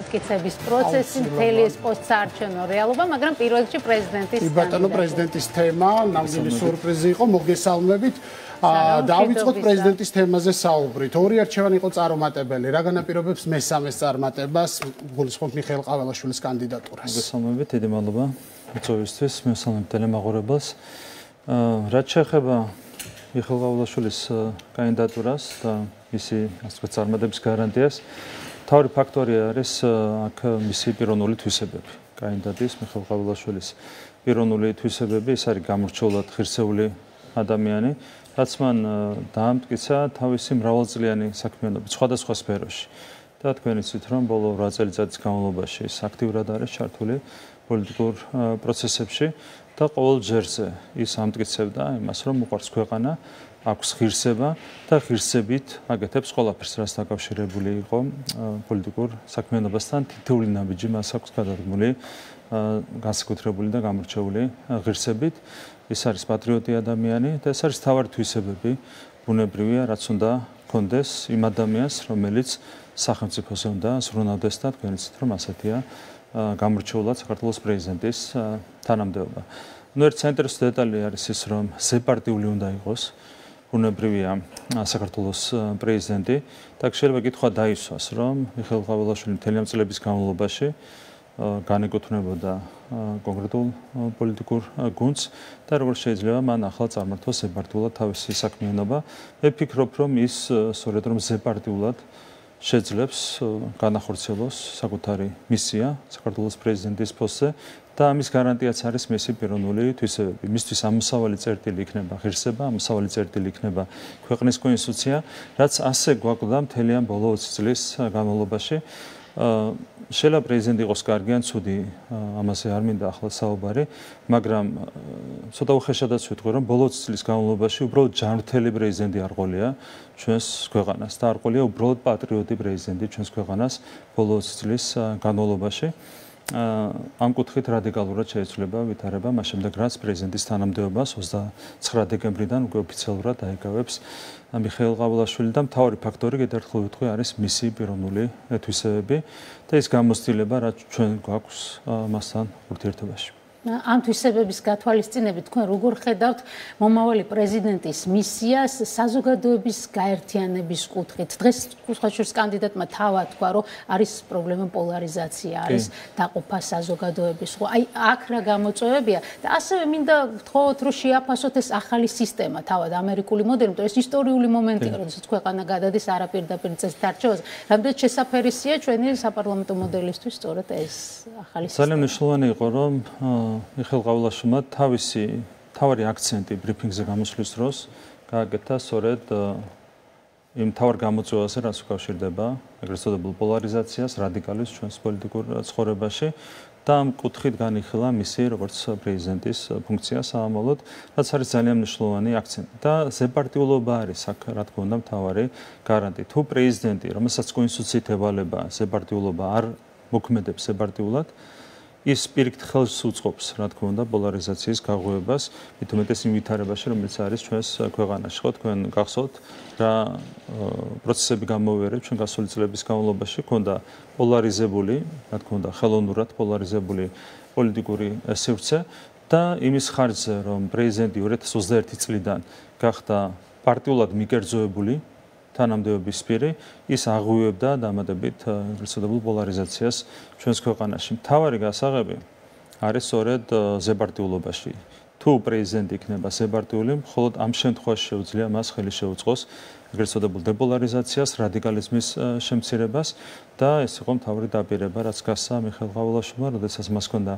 მტკიცების პროცესი, მთელი ეს პოსტსაარჩევნო რეალობა, მაგრამ პირველ რიგში პრეზიდენტის ბატონო პრეზიდენტის თემა ნამდვილი სიურპრიზი იყო, მოგესალმებით. დავიწყოთ პრეზიდენტის თემაზე საუბრით. ორი არჩევანი იყო წარუმატებელი. რა განაპირობებს მესამეს წარმატებას, გულისხმობ მიხეილ ყაველაშვილის კანდიდატურას? მოგესალმებით, დიდი მადლობა მოწვევისთვის, მესალმებით ტელემაყურებელს. რაც შეეხება მიხეილ ყაველაშვილის კანდიდატურას და მისი ასე ვთქვათ წარმატების გარანტიას, თავი ფაქტორია არის აქ მისი პიროვნული თვისებები. კანდიდატის მიხეილ ყაველაშვილის პიროვნული თვისებები, ეს არის გამორჩეულად ღირსეული ადამიანი, რაც მან დაამტკიცა თავისი მრავალწლიანი საქმიანობით სხვადასხვა სფეროში. და თქვენ იცით, რომ ბოლო 8 წელიწადის განმავლობაში ის აქტიურად არის ჩართული პოლიტიკურ პროცესებში და ყოველ ჯერზე ის ამტკიცებდა იმას, რომ უყვარს ქვეყანა, აქვს ღირსება და ღირსებით აკეთებს ყველაფერს, რაც დაკავშირებული იყო პოლიტიკურ საქმიანობასთან. თითოეული ნაბიჯი მას აქვს გადადგმული განსაკუთრებული და გამორჩეული ღირსებით. ის არის პატრიოტი ადამიანი და ეს არის თავარი თვისებები, ბუნებრივია, რაც უნდა ჰქონდეს იმ ადამიანს, რომელიც სახელმწიფოზე უნდა ზრუნავდეს და თქვენ იცით, რომ ასეთია გამორჩეულად საქართველოს პრეზიდენტის თანამდებობა. ერთ საინტერესო დეტალი არის ის, რომ ზეპარტიული უნდა იყოს ბუნებრივია საქართველოს პრეზიდენტი და შეიძლება კითხვა დაისვას, რომ მიხეილ ყაველაშვილი მთელი ამ წლების განმავლობაში განეკუთვნებოდა კონკრეტულ პოლიტიკურ გუნდს და როგორ შეიძლება მან ახლა წარმართოს ზეპარტიულად თავისი საქმიანობა. მე ვფიქრობ, რომ ის სწორედ რომ ზეპარტიულად შეძლებს განახორციელოს საკუთარი მისია საქართველოს პრეზიდენტის პოსტზე და ამის გარანტიაც არის მისი პიროვნული თვისებები. მისთვის ამოსავალი წერტილი იქნება ღირსება, ამოსავალი წერტილი იქნება ქვეყნის კონსტიტუცია, რაც ასე გვაკვდა მთელი ამ ბოლო 20 წლის განმავლობაში. შეიძლება პრეზიდენტი იყოს კარგი ან ცუდი, ამაზე არ მინდა ახლა საუბარი, მაგრამ ცოტა უხეშადაც ვიტყვი, რომ ბოლო 20 წლის განმავლობაში უბრალოდ ჯანმრთელი პრეზიდენტი არ ყოლია ჩვენს ქვეყანას და არ ყოლია უბრალოდ პატრიოტი პრეზიდენტი ჩვენს ქვეყანას ბოლო 20 წლის განმავლობაში. ამ კუთხით რადიკალურად შეიცვლება ვითარება მას შემდეგ, რაც პრეზიდენტის თანამდებობას 29 დეკემბრიდან უკვე ოფიციალურად დაიკავებს მიხეილ ყაველაშვილი და მთავარი ფაქტორი კიდევ ერთხელ ვიტყვი არის მისი პიროვნული თვისებები და ის გამოცდილება, რაც ჩვენ გვაქვს მასთან ურთიერთობაში. ამ თვისებების გათვალისწინებით თქვენ როგორ ხედავთ მომავალი პრეზიდენტის მისიას საზოგადოების გაერთიანების კუთხით? დღეს ხუცხვაშვილის კანდიდატმა თავად თქვა, რომ არის პრობლემა პოლარიზაცია, არის დაყოფა საზოგადოების. ხო, აი აქ რა გამოწვევებია და ასევე მინდა ვთხოვოთ, რომ შეაფასოთ ეს ახალი სისტემა, თავად ამერიკული მოდელი, იმიტომ ეს ისტორიული მომენტია, როდესაც ქვეყანა გადადის არაპირდაპირ წესით არჩევაზე. რამდენად შესაფერისია ჩვენი საპარლამენტო მოდელისთვის სწორედ ეს ახალი სისტემა? ძალიან მნიშვნელოვანი იყო, რომ მიხეილ ყაველაშვილმა თავისი თავარი აქცენტი ბრიფინგზე გამოსვლის დროს გააკეთა სწორედ იმ თავარ გამოწვევაზე, რაც უკავშირდება ეგრეთ წოდებულ პოლარიზაციას, რადიკალიზმს ჩვენს პოლიტიკურ ცხოვრებაში და ამ კუთხით განიხილა მისი როგორც პრეზიდენტის ფუნქცია საამალოდ, რაც არის ძალიან მნიშვნელოვანი აქცენტი და ზეპარტიულობა არის აქ რა თქმა უნდა მთავარი გარანტი. თუ პრეზიდენტი, რომელსაც კონსტიტუციით ევალება ზეპარტიულობა არ მოქმედებს ზეპარტიულად, ის პირიქით ხელს უწყობს, რა თქმა უნდა, პოლარიზაციის გაღვივებას, მით უმეტეს იმ ვითარებაში, რომელიც არის ჩვენს ქვეყანაში. ხო, თქვენ გახსოვთ, რა პროცესები გამოვიარეთ ჩვენ გასული წლების განმავლობაში, ქონდა პოლარიზებული, რა თქმა უნდა, ხელოვნურად პოლარიზებული პოლიტიკური სივრცე და იმის ხარჯზე, რომ პრეზიდენტი 2021 წლიდან გახდა პარტიულად მიკერძოებული თანამდებობის პირი, ის აღვივებდა დამატებით რწოდებულ პოლარიზაციას ჩვენს ქვეყანაში. მთავარი გასაღები არის სწორედ ზეპარტიულობაში. თუ პრეზიდენტი იქნება ზეპარტიული, მხოლოდ ამ შემთხვევაში შეუძლია მას ხელი შეუწყოს ეგრეთ წოდებულ დეპოლარიზაციას, რადიკალიზმის შემცირებას და ეს იყო მთავარი დაპირება, რაც გასცა მიხეილ ყაველაშვილმა, როდესაც მას ჰქონდა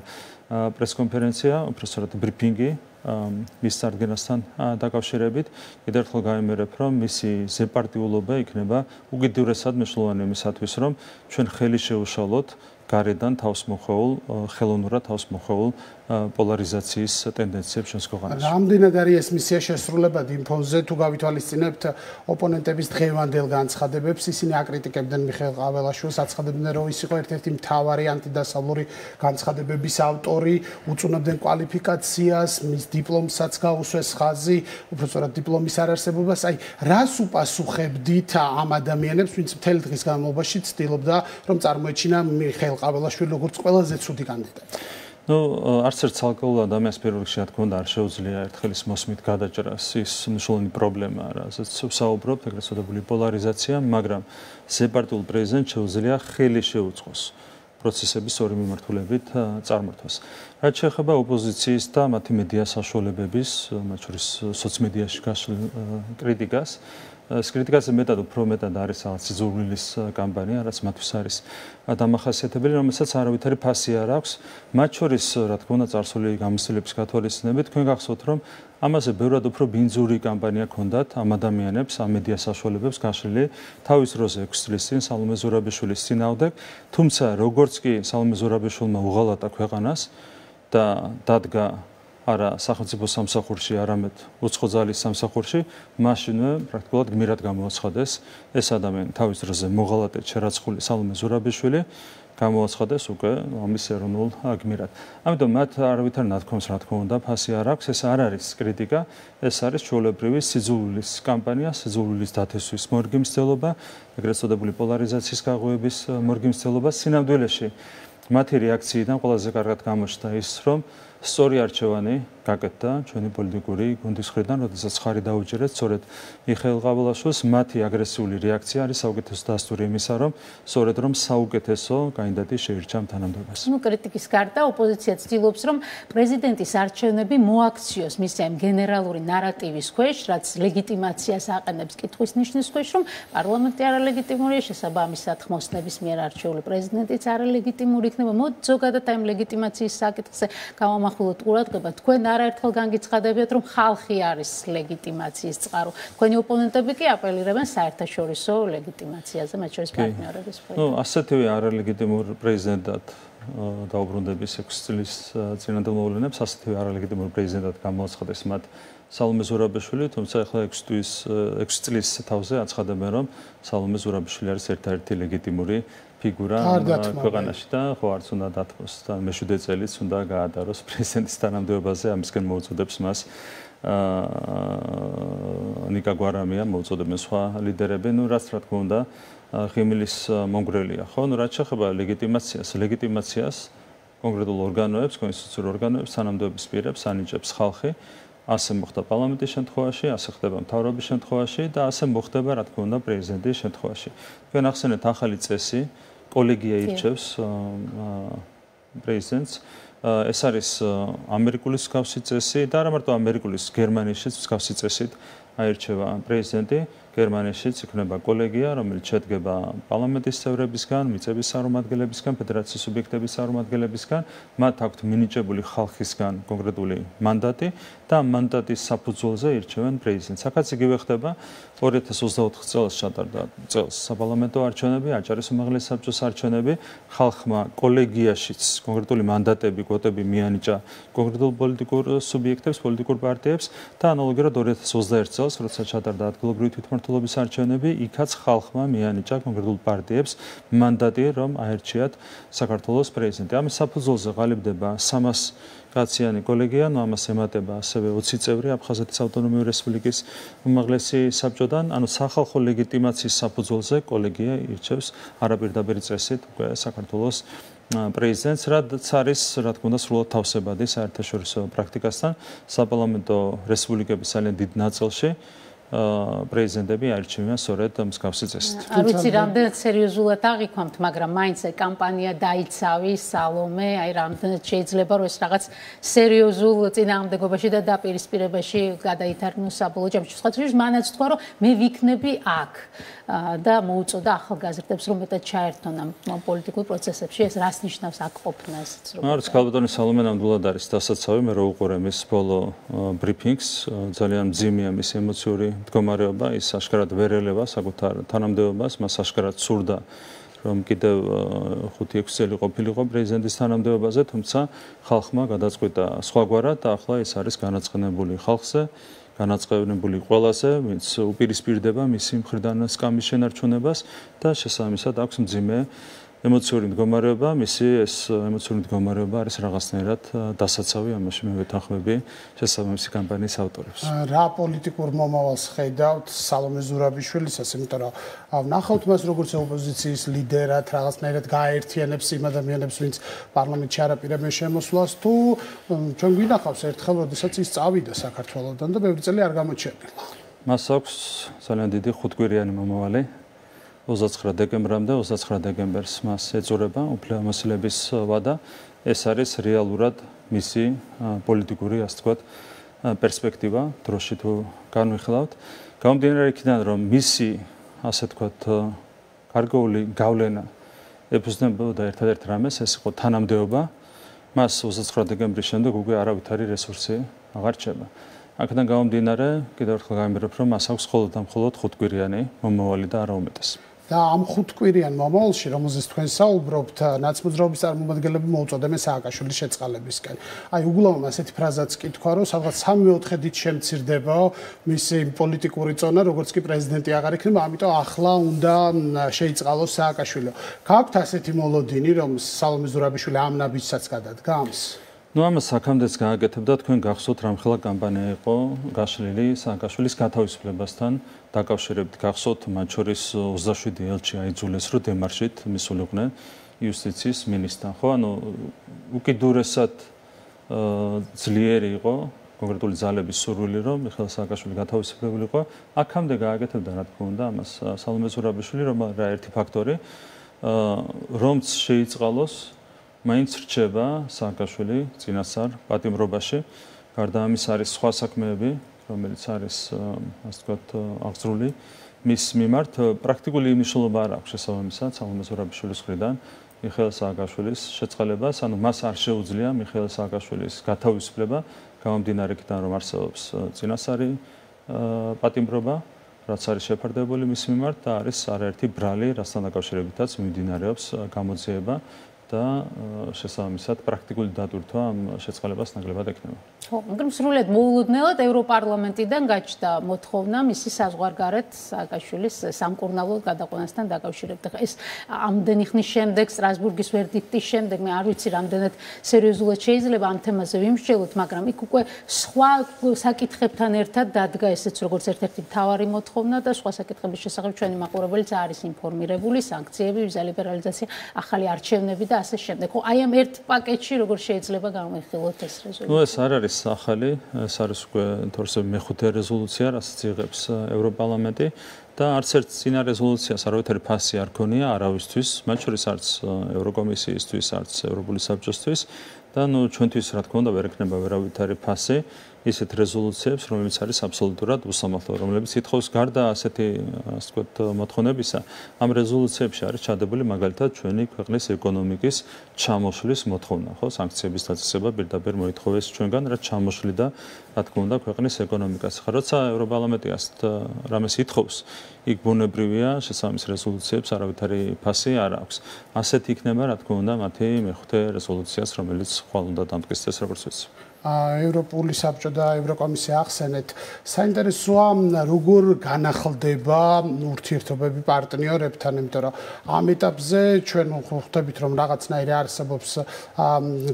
პრესკონფერენცია, უბრალოდ ბრიფინგი მის წარდგენასთან დაკავშირებით. კიდევ ერთხელ გავიმერებ, რომ მისი ზეპარტიულობა იქნება უკიდურესად მნიშვნელოვანი იმისათვის, რომ ჩვენ ხელი შეუშალოთ გარედან თავსმოხვეულ ხელოვნურად თავსმოხვეულ პოლარიზაციის ტენდენციებს ჩვენს ქვეყანაში. რამდენად არის ეს მისია შესრულებად იმ ფონზე, თუ გავითვალისწინებთ ოპონენტების დღევანდელ განცხადებებს, ისინი აკრიტიკებდნენ მიხეილ ყაველაშვილს, აცხადებდნენ, რომ ის იყო ერთ-ერთი მთავარი ანტიდასავლური განცხადებების ავტორი, უწუნებდნენ კვალიფიკაციას, მის დიპლომსაც გაუსვეს ხაზი, უბრალოდ დიპლომის არარსებობას. აი, რას უპასუხებდით ამ ადამიანებს, ვინც მთელი დღის განმავლობაში ცდილობდა, რომ წარმოეჩინა მიხეილ ყაველაშვილი როგორც ყველაზე ცუდი კანდიდატი? Ну, არც ერთ ცალკეულ ადამიანს პირველ რიგში რა თქმა უნდა არ შეუძლია ერთხელის მოსმით გადაჭრას ის მნიშვნელოვანი პრობლემაა, რაზეც ვსაუბრობთ, ეგრეთ წოდებული პოლარიზაცია, მაგრამ სეპარტიულ პრეზიდენტს შეუძლია ხელი შეუწყოს პროცესების ორი მიმართულებით წარმართვას. რაც შეეხება ოპოზიციის და მათი მედია საშუალებების, მათ შორის სოციმედიაში გაშლილ კრიტიკას, ეს კრიტიკაზე უფრო მეტად არის რაღაც სიძულვილის კამპანია, რაც მათთვის არის დამახასიათებელი, რომელსაც არავითარი ფასი არ აქვს. მათ შორის, რა თქმა უნდა, წარსული გამოცდილების გათვალისწინებით, თქვენ გახსოვთ, რომ ამაზე ბევრად უფრო ბინძური კამპანია ჰქონდათ ამ ადამიანებს, ამ მედია საშუალებებს გაშლილი თავის დროზე 6 წლის წინ სალომე ზურაბიშვილის წინააღმდეგ, თუმცა როგორც კი სალომე ზურაბიშვილმა უღალატა ქვეყანას და დადგა არა სახელმწიფო სამსახურში, არამედ უცხო ძალის სამსახურში, მაშინვე პრაქტიკულად გმირად გამოაცხადეს ეს ადამიანი თავის დროზე მოღალატედ შერაცხული სალომე ზურაბიშვილი გამოაცხადეს უკვე ამის ეროვნულ გმირად. ამიტომ მათ არავითარ ნათქვამს რა თქმა უნდა ფასი არ აქვს, ეს არ არის კრიტიკა, ეს არის ჩვეულებრივი სიძულვილის კამპანია, სიძულვილის დათესვის მორგიმსდელობა, ეგრეთ წოდებული პოლარიზაციის გაღვივების მორგიმსდელობა. სინამდვილეში მათი რეაქციიდან ყველაზე კარგად გამოჩნდა ის, რომ სწორი არჩევანი გაკეთდა ჩვენი პოლიტიკური გუნდის მხრიდან, როდესაც ხარი დაუჭირეთ სწორედ მიხეილ ყაველაშვილს. მათი აგრესიული რეაქცია არის საუკეთესო დასტური იმისა, რომ სწორედ რომ საუკეთესო კანდიდატი შეირჩა ამ თანამდებობას. Ну, კრიტიკის გარდა ოპოზიცია ცდილობს, რომ პრეზიდენტის არჩევნები მოაქციოს მისი ამ გენერალური ნარატივის ქვეშ, რაც ლეგიტიმაციას აყენებს კითხვის ნიშნის ქვეშ, რომ პარლამენტი არალეგიტიმურია, შესაბამისად ხმოსნების მიერ არჩეული პრეზიდენტიც არალეგიტიმური იქნება. მოდით ზოგადად ამ ლეგიტიმაციის საკითხზე გავამახვილოთ ყურადღება. თქვენ არაერთხელ განგიცხადებიათ, რომ ხალხი არის ლეგიტიმაციის წყარო. თქვენი ოპონენტები კი აპელირებენ საერთაშორისო ლეგიტიმაციაზე, მათ შორის პარტნიორების მხრიდან. Ну, ასეთივე არალეგიტიმურ პრეზიდენტად დაუბრუნდების 6 წლის წინანდელ მოვლენებს, ასეთივე არალეგიტიმურ პრეზიდენტად გამოაცხადეს მათ სალომე ზურაბიშვილი, თუმცა ახლა 6 წლის თავზე აცხადებენ, რომ სალომე ზურაბიშვილი არის ერთ-ერთი ლეგიტიმური ფიგურა ქვეყანაში და ხო არც უნდა დათმოს და მე-7 წელიც უნდა გაატაროს პრეზიდენტის თანამდებობაზე, ამისკენ მოუწოდებს მას ნიკა გვარამია, მოუწოდებენ სხვა ლიდერები, ну რაც რა თქმა უნდა ღიმილის მომგვრელია, ხო? ну რაც შეეხება ლეგიტიმაციას კონკრეტულ ორგანოებს, კონსტიტუციურ ორგანოებს, თანამდებობის პირებს ანიჭებს ხალხი. ასე მოხდა პარლამენტის შემთხვევაში, ასე ხდება მთავრობის შემთხვევაში და ასე მოხდება რა თქმა უნდა პრეზიდენტის შემთხვევაში. თქვენ ახსენეთ ახალი წესი, კოლეგია ირჩევს პრეზიდენტს. ეს არის ამერიკული მსგავსი წესი და არა მარტო ამერიკულის, გერმანიაშიც მსგავსი წესით აირჩევა პრეზიდენტი. გერმანიაშიც იქნება კოლეგია, რომელიც შედგება პარლამენტის წევრებისგან, მიწების წარმომადგენლებისგან, ფედერაციის სუბიექტების წარმომადგენლებისგან, მათ აქვთ მინიჭებული ხალხისგან კონკრეტული მანდატი და ამ მანდატის საფუძველზე ირჩევენ პრეზიდენტს. აქაც იგივე ხდება 2024 წელს ჩატარდა საპარლამენტო არჩევნები, აჭარის უმაღლესი საბჭოს არჩევნები, ხალხმა კოლეგიაშიც კონკრეტული მანდატები, კვოტები მიანიჭა კონკრეტულ პოლიტიკურ სუბიექტებს, პოლიტიკურ პარტიებს და ანალოგიურად 2021 წელს, როცა ჩატარდა ადგილობრივი თვითმმართველობის არჩევნები, იქაც ხალხმა მიანიჭა კონკრეტულ პარტიებს მანდატი, რომ აერჩიათ საქართველოს პრეზიდენტი. ამის საფუძველზე ღალიბდება 300 კაციანი კოლეგია, ну ამას ემატება ასევე 20 წევრი აფხაზეთის ავტონომიური რესპუბლიკის უმაღლესი საბჭოდან, ანუ სახალხო ლეგიტიმაციის საფუძველზე კოლეგია ირჩევს არაპირდაპირ წესით უკვე საქართველოს პრეზიდენტს, რაც არის რა თქმა უნდა სრულად თავსებადი საერთაშორისო პრაქტიკასთან, საპარლამენტო რესპუბლიკების ძალიან დიდ ნაწილში პრეზიდენტები არჩევიან სწორედ მსგავსი წესით. არ ვიცი რამდენად სერიოზულად აღიქვამთ, მაგრამ მაინც აი კამპანია დაიცავი, სალომე, აი რამდენად შეიძლება რომ ეს რაღაც სერიოზულ წინააღმდეგობაში და დაპირისპირებაში გადაითარგმნოს საბოლოო ჯამში. სხვათა მანაც თქვა რომ მე ვიქნები აქ და მოუწოდა ახალგაზრდებს რომ მეტად ჩაერთონ ამ პოლიტიკურ პროცესებში. ეს რას ნიშნავს აქ ყოფნა ესეც რომ? არის ქალბატონი სალომე ნამდვილად არის დასაცავი, მე რო უყურე მის ბოლო ბრიფინგს, ძალიან მძიმეა მის ემოციური მდგომარეობა, ის აშკარად ვერ ელევა საკუთარ თანამდებობას, მას აშკარად სურდა რომ კიდევ 5-6 წელი ყოფილიყო პრეზიდენტის თანამდებობაზე, თუმცა ხალხმა გადაწყვიტა სხვაგვარად და ახლა ეს არის განაცხენებული ხალხზე, განაცხენებული ყველაზე, ვინც უპირისპირდება მისი მხრიდან სკამის შენარჩუნებას და შესაბამისად აქვს მძიმე ემოციური მდგომარეობა, მისი ეს ემოციური მდგომარეობა არის რაღაცნაირად დასაცავი, ამაში მე ვეთანხმები შესაბამისი კამპანიის ავტორებს. რა პოლიტიკურ მომავალს ხედავთ სალომე ზურაბიშვილისას, იმიტომ რომ ვნახავთ მას როგორც ოპოზიციის ლიდერად, რაღაცნაირად გააერთიანებს იმ ადამიანებს, ვინც პარლამენტში არაპირებენ შემოსვლას, თუ ჩვენ გვინახავს ერთხელ, როდესაც ის წავიდა საქართველოდან და ბევრი წელი არ გამოჩერდა. მას აქვს ძალიან დიდი 5-კვირიანი მომავალი. 29 დეკემბრამდე 29 დეკემბერს მას ეწურება უფლებამოსილების ვადა. ეს არის რეალურად მისი პოლიტიკური, ასე ვთქვათ, პერსპექტივა დროში თუ განვიხილავთ. გამომდინარე იქიდან, რომ მისი, ასე ვთქვათ, გარკვეული გავლენა ეფუძნებოდა ერთადერთ რამეს, ეს იყო თანამდებობა. მას 29 დეკემბრის შემდეგ უკვე არავითარი რესურსი აღარ რჩება. აქედან გამომდინარე, კიდევ ერთხელ გამიმეორებ, რომ მას აქვს მხოლოდ და მხოლოდ 5-კვირიანი მომავალი და არა უმეტეს. და ამ 5-კვირიან მომავალში, რომელზეც თქვენ საუბრობთ, ნაცმოძრაობის წარმომადგენლები მოუწოდებენ სააკაშვილის შეწყალებისკენ. აი, უგულავმა ასეთი ფრაზაც კითხვა, რომ სადღაც 3-4 დღით შემცირდება მისი პოლიტიკური წონა, როგორც კი პრეზიდენტი აღარ იქნება, ამიტომ ახლა უნდა შეიწყალოს სააკაშვილი. გაქვთ ასეთი მოლოდინი, რომ სალომე ზურაბიშვილი ამ ნაბიჯსაც გადადგამს? ნუ ამას აქამდეც გააკეთებდა, თქვენ გახსოვთ რამხელა კამპანია იყო გაშლილი სააკაშვილის გათავისუფლებასთან დაკავშირებით. გახსოვთ, მათ შორის 27 ელჩი აიძულეს, რომ დემარშით მისულიყვნენ იუსტიციის მინისტრთან. ხო, ანუ უკიდურესად ძლიერი იყო კონკრეტული ძალების სურვილი, რომ მიხეილ სააკაშვილი გათავისუფლებულიყო. აქამდე გააკეთებდა, რა თქმა უნდა, ამას სალომე ზურაბიშვილი, რომ რა ერთი ფაქტორი, რომც შეიწყალოს მაინც რჩება სააკაშვილი წინასწარ პატიმრობაში. გარდა ამის არის სხვა საქმეები, რომელიც არის, ასე ვთქვათ, აღძრული მის მიმართ. პრაქტიკული მნიშვნელობა არ აქვს შესაბამისად სალომე ზურაბიშვილის მხრიდან მიხეილ სააკაშვილის შეწყალებას, ანუ მას არ შეუძლია მიხეილ სააკაშვილის გათავისუფლება, გამომდინარე იქიდან, რომ არსებობს წინასწარი პატიმრობა, რაც არის შეფარდებული მის მიმართ და არის არაერთი ბრალი, რასთან დაკავშირებითაც მიმდინარეობს გამოძიება. და შესაბამისად პრაქტიკული დატვირთვა ამ შეწყალებას ნაკლებად ექნება. ხო, მაგრამ სრულად მოულოდნელად ევროპარლამენტიდან გაჩნდა მოთხოვნა მისი საზღვარგარეთ სააკაშვილის სამკურნალო გადაყვანასთან დაკავშირებით. ეს ამდენი ხნის შემდეგ, სტრასბურგის ვერდიქტის შემდეგ, მე არ ვიცი რამდენად სერიოზულად შეიძლება ამ თემაზე ვიმსჯელოთ, მაგრამ იქ უკვე სხვა საკითხებთან ერთად დადგა ესეც როგორც ერთ-ერთი მთავარი მოთხოვნა და სხვა საკითხების შესახებ ჩვენი მაყურებელიც არის ინფორმირებული, სანქციები, ვიზა ლიბერალიზაცია, ახალი არჩევნები და ასე შემდეგ. ხო, აი ამ ერთ პაკეტში როგორ შეიძლება გამოვიხილოთ ეს რეზოლუცია? ნუ ეს არ არის ახალი, ეს არის უკვე თორსები მეხუთე რეზოლუცია, რასაც იღებს ევროპარლამენტი და არც ერთ წინა რეზოლუციას არავითარი ფასი არ ქონია არავისთვის, მათ შორის არც ევროკომისიისთვის, არც ევროპული საბჭოსთვის და ნუ ჩვენთვის რა თქმა უნდა ვერ ექნება ვერავითარი ფასი ისეთ რეზოლუციებს, რომელიც არის აბსოლუტურად უსამართლო, რომლებიც ითხოვს გარდა ასეთი, ასე ვთქვათ, მოთხოვნებისა, ამ რეზოლუციებში არის ჩადებული მაგალითად ჩვენი ქვეყნის ეკონომიკის ჩამოშლის მოთხოვნა, ხო, სანქციების დაწესება პირდაპირ მოითხოვეს ჩვენგან, რაც ჩამოშლიდა, რა თქმა უნდა, ქვეყნის ეკონომიკას. ხა როცა ევროპარლამენტი ასეთ რამეს ითხოვს, იქ ბუნებრივია შესაბამის რეზოლუციებს არავითარი ფასი არ აქვს. ასეთ იქნება, რა თქმა უნდა, მათი მეხუთე რეზოლუციას, რომელიც ხვალ უნდა დამტკიცდეს, როგორც ვიცი. ევროპული საბჭო და ევროკომისია ახსენეთ. საინტერესოა როგორ განახლდება ურთიერთობები პარტნიორებთან, იმიტომ რომ ამ ეტაპზე ჩვენ ხვდებით, რომ რაღაცნაირი არსებობს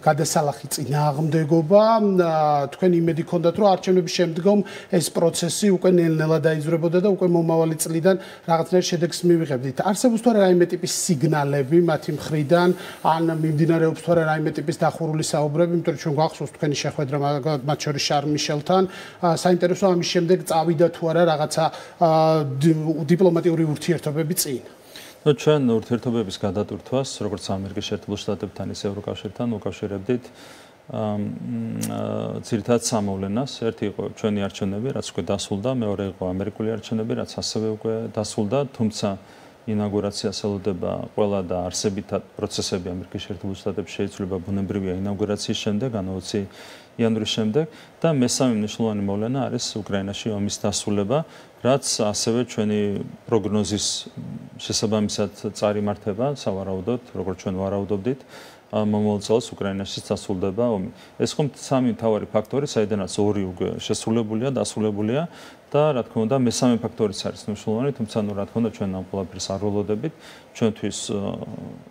გადასალახი წინააღმდეგობა. თქვენ იმედი გქონდათ, რომ არჩევნების შემდგომ ეს პროცესი უკვე ნელ-ნელა დაიზრებოდა და უკვე მომავალი წლიდან რაღაცნაირ შედეგს მივიღებდით. არსებობს თუ არა რაიმე ტიპის სიგნალები მათი მხრიდან, ან მიმდინარეობს თუ არა რაიმე ტიპის დახურული საუბრები, იმიტომ რომ ჩვენ გვახსოვს თქვენი შეხვედრა მათ შორის შარლ მიშელთან. საინტერესოა ამის შემდეგ წავიდა თუ არა რაღაცა დიპლომატიური ურთიერთობები წინ. ნუ ჩვენ ურთიერთობების გადატვირთვას, როგორც ამერიკის შეერთებულ შტატებთან, ისე ევროკავშირთან უკავშირებდით ძირითადად სამოვლენას. ერთი იყო ჩვენი არჩევნები, რაც უკვე დასრულდა, მეორე იყო ამერიკული არჩევნები, რაც ასევე უკვე დასრულდა, თუმცა ინაუგურაციას ელოდება ყველა და არსებითად პროცესები ამერიკის შეერთებულ შტატებში შეიძლება ბუნებრივია ინაუგურაციის შემდეგ, ანუ 20 იანვრის შემდეგ და მესამე მნიშვნელოვანი მოვლენა არის უკრაინაში ომის დასრულება, რაც ასევე ჩვენი პროგნოზის შესაბამისად წარიმართება სავარაუდოდ, როგორც ჩვენ ვარაუდობდით. მომავალ წელს უკრაინაში დასრულდება ომი. ეს ხომ სამი მთავარი ფაქტორი, საიდანაც ორი უკვე შესრულებულია, დასრულებულია და რა თქმა უნდა მესამე ფაქტორიც არის მნიშვნელოვანი, თუმცა რა თქმა უნდა ჩვენ ამ ყველაფერს არ ველოდებით. ჩვენთვის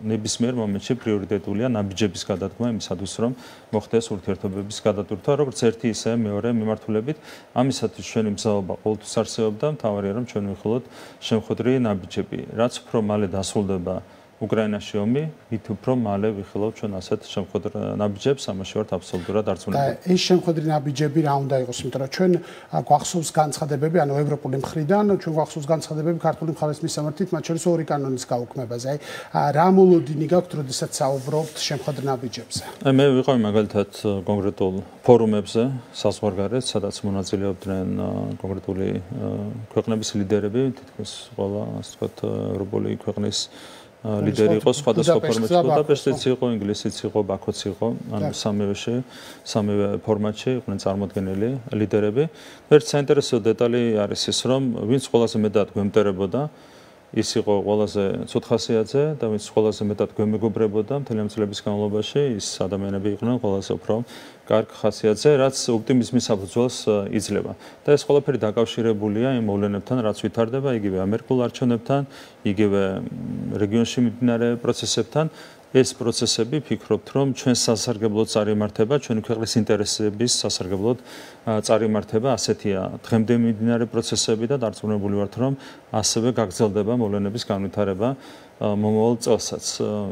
ნებისმიერ მომენტში პრიორიტეტულია ნაბიჯების გადადგმა იმისათვის, რომ მოხდეს ურთიერთობების გადატვირთვა, როგორც ერთი ისე მეორე მიმართულებით. ამისათვის ჩვენი მზაობა ყოველთვის არსებობდა, მთავარია რომ ჩვენ ვიხილოთ შემხვედრი ნაბიჯები, რაც უფრო მალე დასრულდება უკრაინაში ომი, მით უფრო მალე ვიხილავთ ჩვენ ასეთ შემხვედრ ნაბიჯებს, ამაში ვართ აბსოლუტურად არწმუნებული. და ეს შემხვედრი ნაბიჯები რა უნდა იყოს, იმიტომ რომ ჩვენ გვახსოვს განცხადებები, ანუ ევროპული მხრიდან, ჩვენ გვახსოვს განცხადებები ქართული მხარის მისამართით, მათ შორის ორი კანონის გაუქმებაზე. რა მოლოდინი გაქვთ, როდესაც საუბრობთ შემხვედრ ნაბიჯებზე? მე ვიყავი მაგალითად კონკრეტულ ფორუმებზე საზღვარგარეთ, სადაც მონაწილეობდნენ კონკრეტული ქვეყნების ლიდერები, თითქოს ყველა, ასე ვთქვათ, ევროპული ქვეყნის ლიდერი იყო სხვადასხვა ფორმატში, ბუდაპეშტიც იყო, ინგლისიც იყო, ბაქოც იყო, ანუ სამივე ფორმატში იყვნენ წარმოდგენილი ლიდერები. ერთ საინტერესო დეტალი არის ის, რომ ვინც ყველაზე მეტად გვემტერებოდა, ის იყო ყველაზე ცოცხასიაძე და ვინც ყველაზე მეტად გვემეგობრებოდა მთელი ამ წლების განმავლობაში, ის ადამიანები იყვნენ ყველაზე უფრო კარგ ხასიათზე, რაც ოპტიმიზმის საფუძველს იძლევა. და ეს ყველაფერი დაკავშირებულია იმ მოვლენებთან, რაც ვითარდება იგივე ამერიკულ არჩევნებთან, იგივე რეგიონში მიმდინარე პროცესებთან. ეს პროცესები ფიქრობთ, რომ ჩვენ სასარგებლოდ წარიმართება, ჩვენი ქვეყნის ინტერესების სასარგებლოდ წარიმართება, ასეთია დღემდე მიმდინარე პროცესები და დარწმუნებული ვართ, რომ ასევე გაგრძელდება მოვლენების განვითარება მომავალ წელსაც.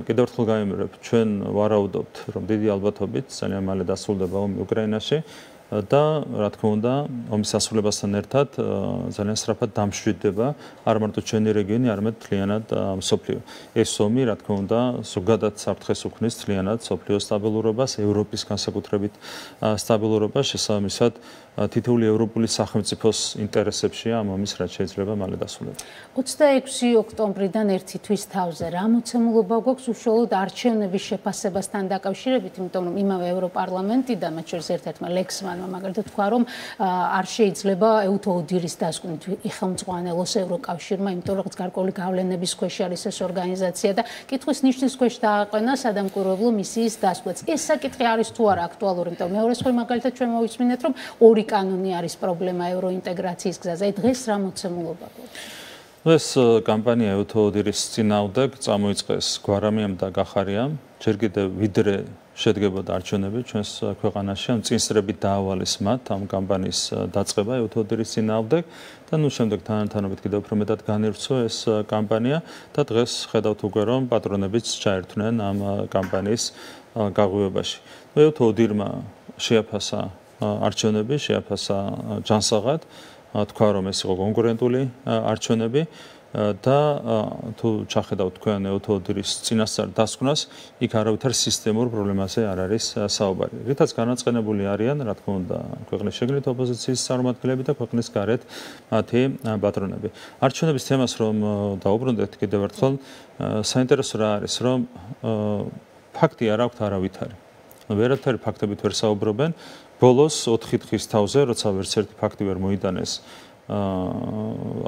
კიდევ ერთხელ გაიმეორებ, ჩვენ ვარაუდობთ, რომ დიდი ალბათობით ძალიან მალე დასრულდება ომი უკრაინაში. და რა თქმა უნდა, ომის დასრულებასთან ერთად ძალიან სწრაფად დამშვიდდება არ მარტო ჩვენი რეგიონი, არამედ მთლიანად მსოფლიო. ეს ომი, რა თქმა უნდა, ზოგადად საფრთხეს უქმნის მთლიანად მსოფლიოს სტაბილურობას, ევროპის განსაკუთრებით სტაბილურობას, შესაბამისად თითოეული ევროპული სახელმწიფოს ინტერესებშია ამ ომის რაც შეიძლება მალე დასრულება. 26 ოქტომბრიდან ერთი თვის თავზე რა მოცემულობა გვაქვს უშუალოდ არჩევნების შეფასებასთან დაკავშირებით, იმიტომ რომ იმავე ევროპარლამენტიდან, მათ შორის ერთ-ერთმა ლექსმანმა მაგალითად თქვა, რომ არ შეიძლება ეუთო ოდირის დასკვნით იხელმძღვანელოს ევროკავშირმა, იმიტომ რომ გარკვეული გავლენების ქვეშ არის ეს ორგანიზაცია და კითხვის ნიშნის ქვეშ დააყენა სადამკვირვებლო მისიის დასკვეთს. ეს საკითხი არის თუ არა აქტუალური, იმიტომ მეორე მხრივ მაგალითად ჩვენ მოვისმინეთ, რომ ორი კანონი არის პრობლემა ევროინტეგრაციის გზაზე. აი დღეს რა მოცემულობა გვაქვს? ეს კამპანია ეუთო ოდირის წინააღმდეგ წამოიწყეს გვარამიამ და გახარიამ, ჯერ კიდევ ვიდრე შედგებოდა არჩევნები ჩვენს ქვეყანაში, ამ წინსრებით დაავალეს მათ ამ კამპანიის დაწყება ეუთო ოდირის წინააღმდეგ და ნუ შემდეგ თანადამობით კიდევ უფრო მეტად განირჩო ეს კამპანია და დღეს ხედავთ უკვე რომ პატრონებიც ჩაერთვნენ ამ კამპანიის გაღვივებაში. ეუთო ოდირმა შეაფასა არჩევნები, შეაფასა ჯანსაღად, თქვა რომ ეს იყო კონკურენტული არჩევნები და თუ ჩახედავთ თქვენ ეუთო ოდირის წინასწარ დასკვნას, იქ არავითარ სისტემურ პრობლემაზე არ არის საუბარი. რითაც განაწყენებული არიან, რა თქმა უნდა, ქვეყნის შეგნით ოპოზიციის წარმომადგენლები და ქვეყნის გარეთ მათი პატრონები. არჩევნების თემას რომ დაუბრუნდეთ კიდევ ერთხელ, საინტერესო რა არის, რომ ფაქტი არ აქვთ არავითარი. ვერაფერი ფაქტებით ვერ საუბრობენ. ბოლოს 4 დღის თავზე, როცა ვერც ერთი ფაქტი ვერ მოიტანეს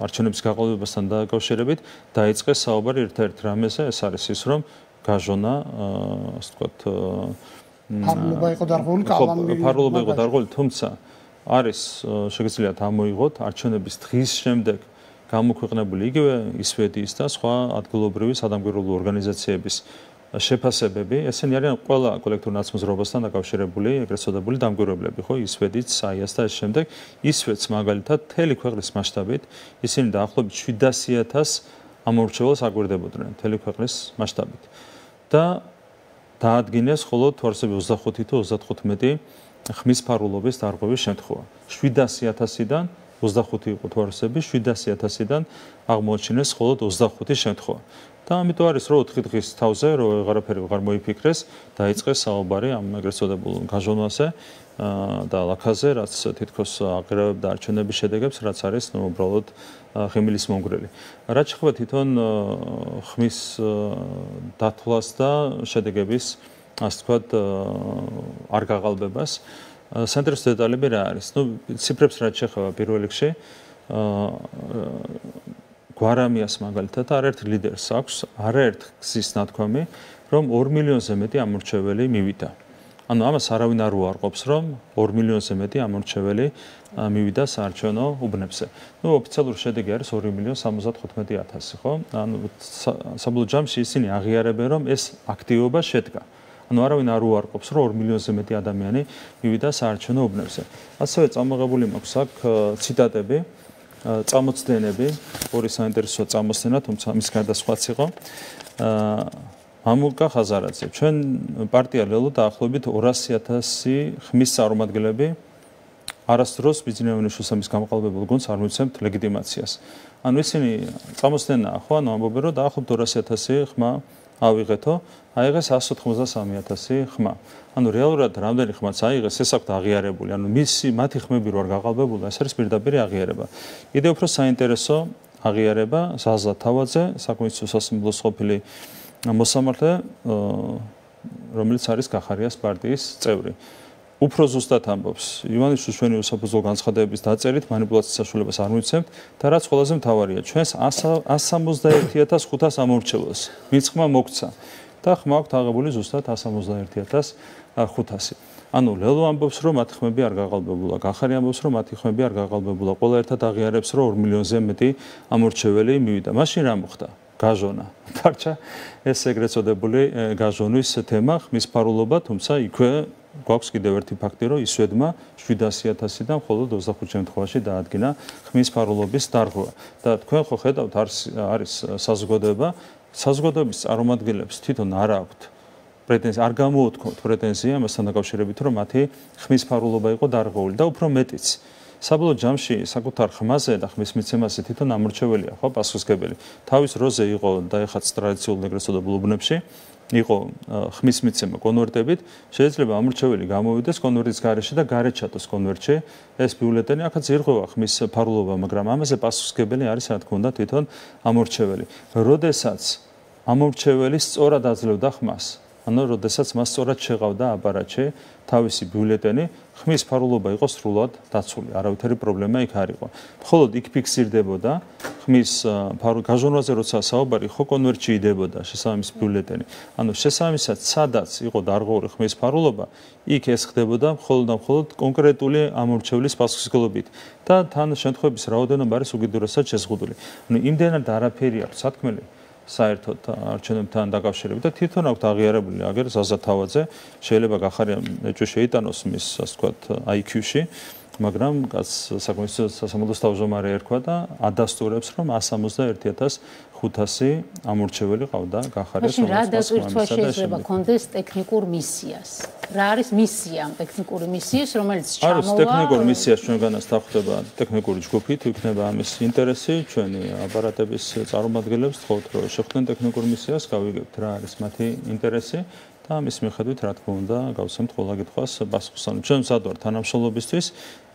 არჩევნების გაყოლებასთან დაკავშირებით, დაიწყეს საუბარი ერთ-ერთ რამეზე, ეს არის ის, რომ გაჟონა, ასე ვთქვათ, ფარულად იყო დარღვეული კალამი. ფარულად იყო დარღვეული, თუმცა არის შეგიძლიათ ამოიღოთ არჩევნების დღის შემდეგ გამოქვეყნებული იგივე ისვედიის და სხვა ადგილობრივი სადამკვირვებლო ორგანიზაციების შეფასებები, ესენი არიან ყველა კოლექტურ ნაცმოძრაობასთან დაკავშირებული, ეგრეთ წოდებული დამკვირვებლები, ხო, ისვედიც, საიას და ეს შემდეგ, ისვედს მაგალითად მთელი ქვეყნის მასშტაბით, ისინი დაახლოებით 700,000 ამორჩეველს აგვირდებოდნენ მთელი ქვეყნის მასშტაბით. და დაადგინეს მხოლოდ თვარსები 25 თუ 35 ხმის ფარულობის დარღვევის შემთხვევა. 700,000-დან 25 იყო თვარსები, 700,000-დან აღმოაჩინეს მხოლოდ 25 შემთხვევა. და ამიტომ არის რომ 4 დღის თავზე რომ აღარაფერი ვეღარ მოიფიქრეს, დაიწყეს საუბარი ამ ეგრეთ წოდებულ გაჟონვაზე და ლაქაზე, რაც თითქოს აღიარებდა არჩევნების შედეგებს, რაც არის ნუ უბრალოდ ღიმილის მომგვრელი. რაც შეეხება თვითონ ხმის დათვლას და შედეგების, ასე ვთქვათ, არ გაყალბებას, საინტერესო დეტალები რა არის? ნუ ციფრებს რაც შეეხება პირველ რიგში გვარამიას მაგალითად არაერთ ლიდერს აქვს არაერთ გზის ნათქვამი, რომ 2 მილიონზე მეტი ამორჩეველი მივიდა. ანუ ამას არავინ არ უარყოფს, რომ 2 მილიონზე მეტი ამორჩეველი მივიდა საარჩევნო უბნებზე. ნუ ოფიციალური შედეგი არის 2.075.000, ხო? ანუ საბოლოო ჯამში ისინი აღიარებენ, რომ ეს აქტივობა შედგა. ანუ არავინ არ უარყოფს, რომ 2 მილიონზე მეტი ადამიანი მივიდა საარჩევნო უბნებზე. ასევე წამოღებული მაქვს აქ ციტატები, წამოწდენები, ორი საინტერესო წამოწდენა, თუმცა მის გარდა სხვაც იყო. მამუკა ხაზარაძე, ჩვენ პარტია ლელო დაახლოებით 200.000 ხმის წარმომადგენლები არასდროს ბიზნესმენის შესამის გამოყალბებულ გუნდს არ მიცემთ ლეგიტიმაციას. ანუ ისინი წამოწდენაა, ხო, ანუ ამბობენ, რომ დაახლოებით 200.000 ხმა ავიღეთო, აიღეს 193.000 ხმა. ანუ რეალურად რამდენი ხმაც აიღეს, ეს აქვს აღიარებული. ანუ მათი ხმები რო არ გაყალბებულა, ეს არის პირდაპირ აღიარება. კიდევ უფრო საინტერესო აღიარება ზაზა თავაძე, საკონსტიტუციო სასამართლოს ყოფილი მოსამართლე, რომელიც არის გახარიას პარტიის წევრი. უფრო ზუსტად ამბობს, ივანიშვილს ჩვენი უსაფუძვლო განცხადებების დაწერით მანიპულაციის საშუალებას არ მივცემთ და რაც ყველაზე მთავარია, ჩვენს 161.500 ამორჩეველს ვინც ხმა მოგცა და ხმა აქვს აღებული ზუსტად 161.500. ანუ ლელო ამბობს, რომ მათი ხმები არ გაყალბებულა, გახარი ამბობს, რომ მათი ხმები არ გაყალბებულა, ყველა ერთად აღიარებს, რომ 2 მილიონზე მეტი ამორჩეველი მივიდა. მაშინ რა მოხდა? გაჟონა. დარჩა ეს ეგრეთ წოდებული გაჟონვის თემა, ხმის ფარულობა, თუმცა იქვე გვაქვს კიდევ ერთი ფაქტი, რომ ისვედმა 700.000-დან მხოლოდ 25 შემთხვევაში დაადგინა ხმის ფარულობის დარღვევა. და თქვენ ხო ხედავთ, არის საზოგადოება, საზოგადოების წარმომადგენლებს თვითონ არ აქვთ პრეტენზია, არ გამოუთქვათ პრეტენზია ამასთან დაკავშირებით, რომ მათი ხმის ფარულობა იყო დარღვეული და უფრო მეტიც. საბოლოო ჯამში საკუთარ ხმაზე და ხმის მიცემაზე თვითონ ამორჩეველია, ხო, პასუხისმგებელი. თავის როზე იყო დაეხაც ტრადიციულ ეგრეთ წოდებულ უბნებში, იყო ხმის მიცემა კონვერტებით, შეიძლება ამორჩეველი გამოვიდეს კონვერტის გარეშე და გარეთ ჩატოს კონვერტში ეს ბიულეტენი, აქაც ირღვევა ხმის ფარულობა, მაგრამ ამაზე პასუხისმგებელი არის, რა თქმა უნდა, თვითონ ამორჩეველი. როდესაც ამორჩეველი სწორად აძლევდა ხმას, ანუ როდესაც მას სწორად შეღავდა აპარატში თავისი ბიულეტენი, ხმის ფარულობა იყო სრულად დაცული, არავითარი პრობლემა იქ არ იყო. მხოლოდ იქ ფიქსირდებოდა ხმის გაჟონვაზე, როცა საუბარი ხო კონვერტში იდებოდა შესაბამის ბიულეტენი. ანუ შესაბამისად, სადაც იყო დარღვეული ხმის ფარულობა, იქ ეს ხდებოდა მხოლოდ და მხოლოდ კონკრეტული ამორჩევლის პასუხისმგებლობით და თან შემთხვევების რაოდენობა არის უკიდურესად შეზღუდული. ანუ იმდენად არაფერი აქვს სათქმელი საერთოდ არჩევნებთან დაკავშირებით და თვითონ აქვს აღიარებული აგერ ზაზა თავაძე, შეიძლება გახარია ეჭვი შეიტანოს მის, ასე ვთქვათ, IQ-ში, მაგრამ საკონსტიტუციო სასამართლოს თავმჯდომარე ერქვა და ადასტურებს, რომ 161.500 ამორჩეველი ყავდა გახარიას. მაშინ რა დატვირთვა შეიძლება კონდეს ტექნიკურ მისიას? რა არის მისია ამ ტექნიკური მისიის, რომელიც ჩამოვა? არის ტექნიკურ მისიას ჩვენგანაც დახვდება ტექნიკური ჯგუფი, თუ იქნება ამის ინტერესი, ჩვენი აპარატების წარმომადგენლებს თხოვთ, რომ შეხვდნენ ტექნიკურ მისიას, გავიგებთ რა არის მათი ინტერესი და ამის მიხედვით, რა თქმა უნდა, გავცემთ ყველა კითხვას პასუხს. ანუ ჩვენ მზად ვართ თანამშრომლობისთვის.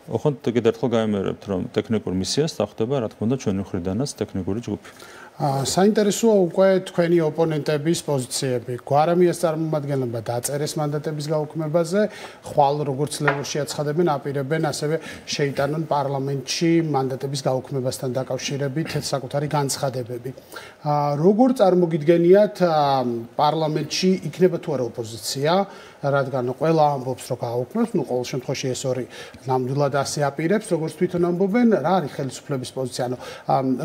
ოღონდ კიდევ ერთხელ გამიმეორებთ, რომ ტექნიკურ მისიას დახვდება, რა თქმა უნდა, ჩვენი მხრიდანაც ტექნიკური ჯგუფი. საინტერესოა უკვე თქვენი ოპონენტების პოზიციები. გვარამიას წარმომადგენლებმა დაწერეს მანდატების გაუქმებაზე, ხვალ როგორც ლევურში აცხადებენ, აპირებენ ასევე შეიტანონ პარლამენტში მანდატების გაუქმებასთან დაკავშირებით საკუთარი განცხადებები. როგორ წარმოგიდგენიათ პარლამენტში იქნება თუ არა ოპოზიცია, რადგან ყველა ამბობს, რომ გააუქმებს, ნუ ყოველ შემთხვევაში ეს ორი ნამდვილად ასე აპირებს, როგორც თვითონ ამბობენ, რა არის ხელისუფლების პოზიცია, ანუ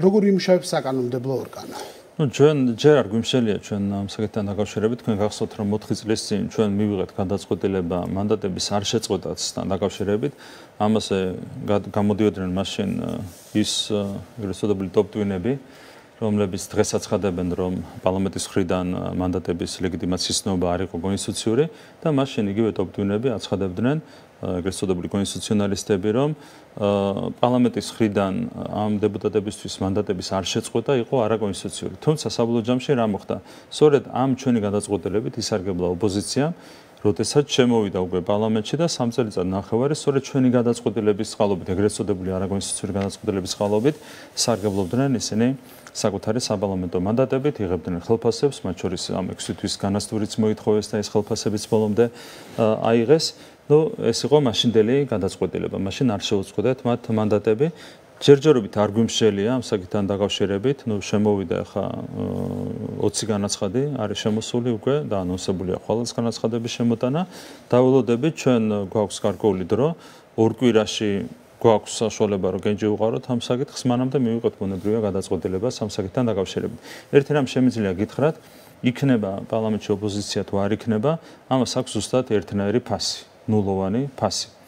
როგორ იმუშავებს საკანონმდებლო ორგანო? ნუ ჩვენ ჯერ არ გვიმშელია ჩვენ ამ საკითხთან დაკავშირებით, თქვენ გახსოვთ, რომ 4 წლის წინ ჩვენ მივიღეთ გადაწყვეტილება მანდატების არ შეწყვეტასთან დაკავშირებით, ამაზე გამოდიოდნენ მაშინ ის ეგრეთ წოდებული ტოპტვინები, რომლებიც დღეს აცხადებენ, რომ პარლამენტის მხრიდან მანდატების ლეგიტიმაციის ცნობა არ იყო კონსტიტუციური და მაშინ იგივე ტოპტვინები აცხადებდნენ, ეგრეთ წოდებული კონსტიტუციონალისტები, რომ პარლამენტის მხრიდან ამ დეპუტატებისთვის მანდატების არ შეწყვეტა იყო არაკონსტიტუციური. თუმცა საბოლოო ჯამში რა მოხდა? სწორედ ამ ჩვენი გადაწყვეტილებით ისარგებლა ოპოზიცია, როდესაც შემოვიდა უკვე პარლამენტში და 3 წელიწად ნახევარი სწორედ ჩვენი გადაწყვეტილების წყალობით, ეგრეთ წოდებული არაკონსტიტუციური გადაწყვეტილების წყალობით სარგებლობდნენ ისინი საკუთარი საპარლამენტო მანდატებით, იღებდნენ ხელფასებს, მათ შორის ამ 6 თვის განასტურიც მოითხოვეს და ეს ხელფასებიც ბოლომდე აიღეს. ნუ ეს იყო მაშინდელი გადაწყვეტილება. მაშინ არ შეუწყვეტეთ მათ მანდატები. ჯერჯერობით არ გვიმშელია ამ საკითხთან დაკავშირებით, შემოვიდა ახლა 20 განაცხადი არის შემოსული უკვე და ანონსებულია ხვალაც განაცხადების შემოტანა. დაველოდებით ჩვენ გვაქვს გარკვეული დრო, ორ კვირაში გვაქვს საშუალება რომ გენჯი უყაროთ ამ საკითხს, მანამდე მივიღოთ ბუნებრივია გადაწყვეტილება ამ საკითხთან დაკავშირებით. ერთი რამ შემიძლია გითხრათ, იქნება პარლამენტში ოპოზიცია თუ არ იქნება, ამას აქვს ზუსტად ერთნაირი ფასი, ნულოვანი ფასი.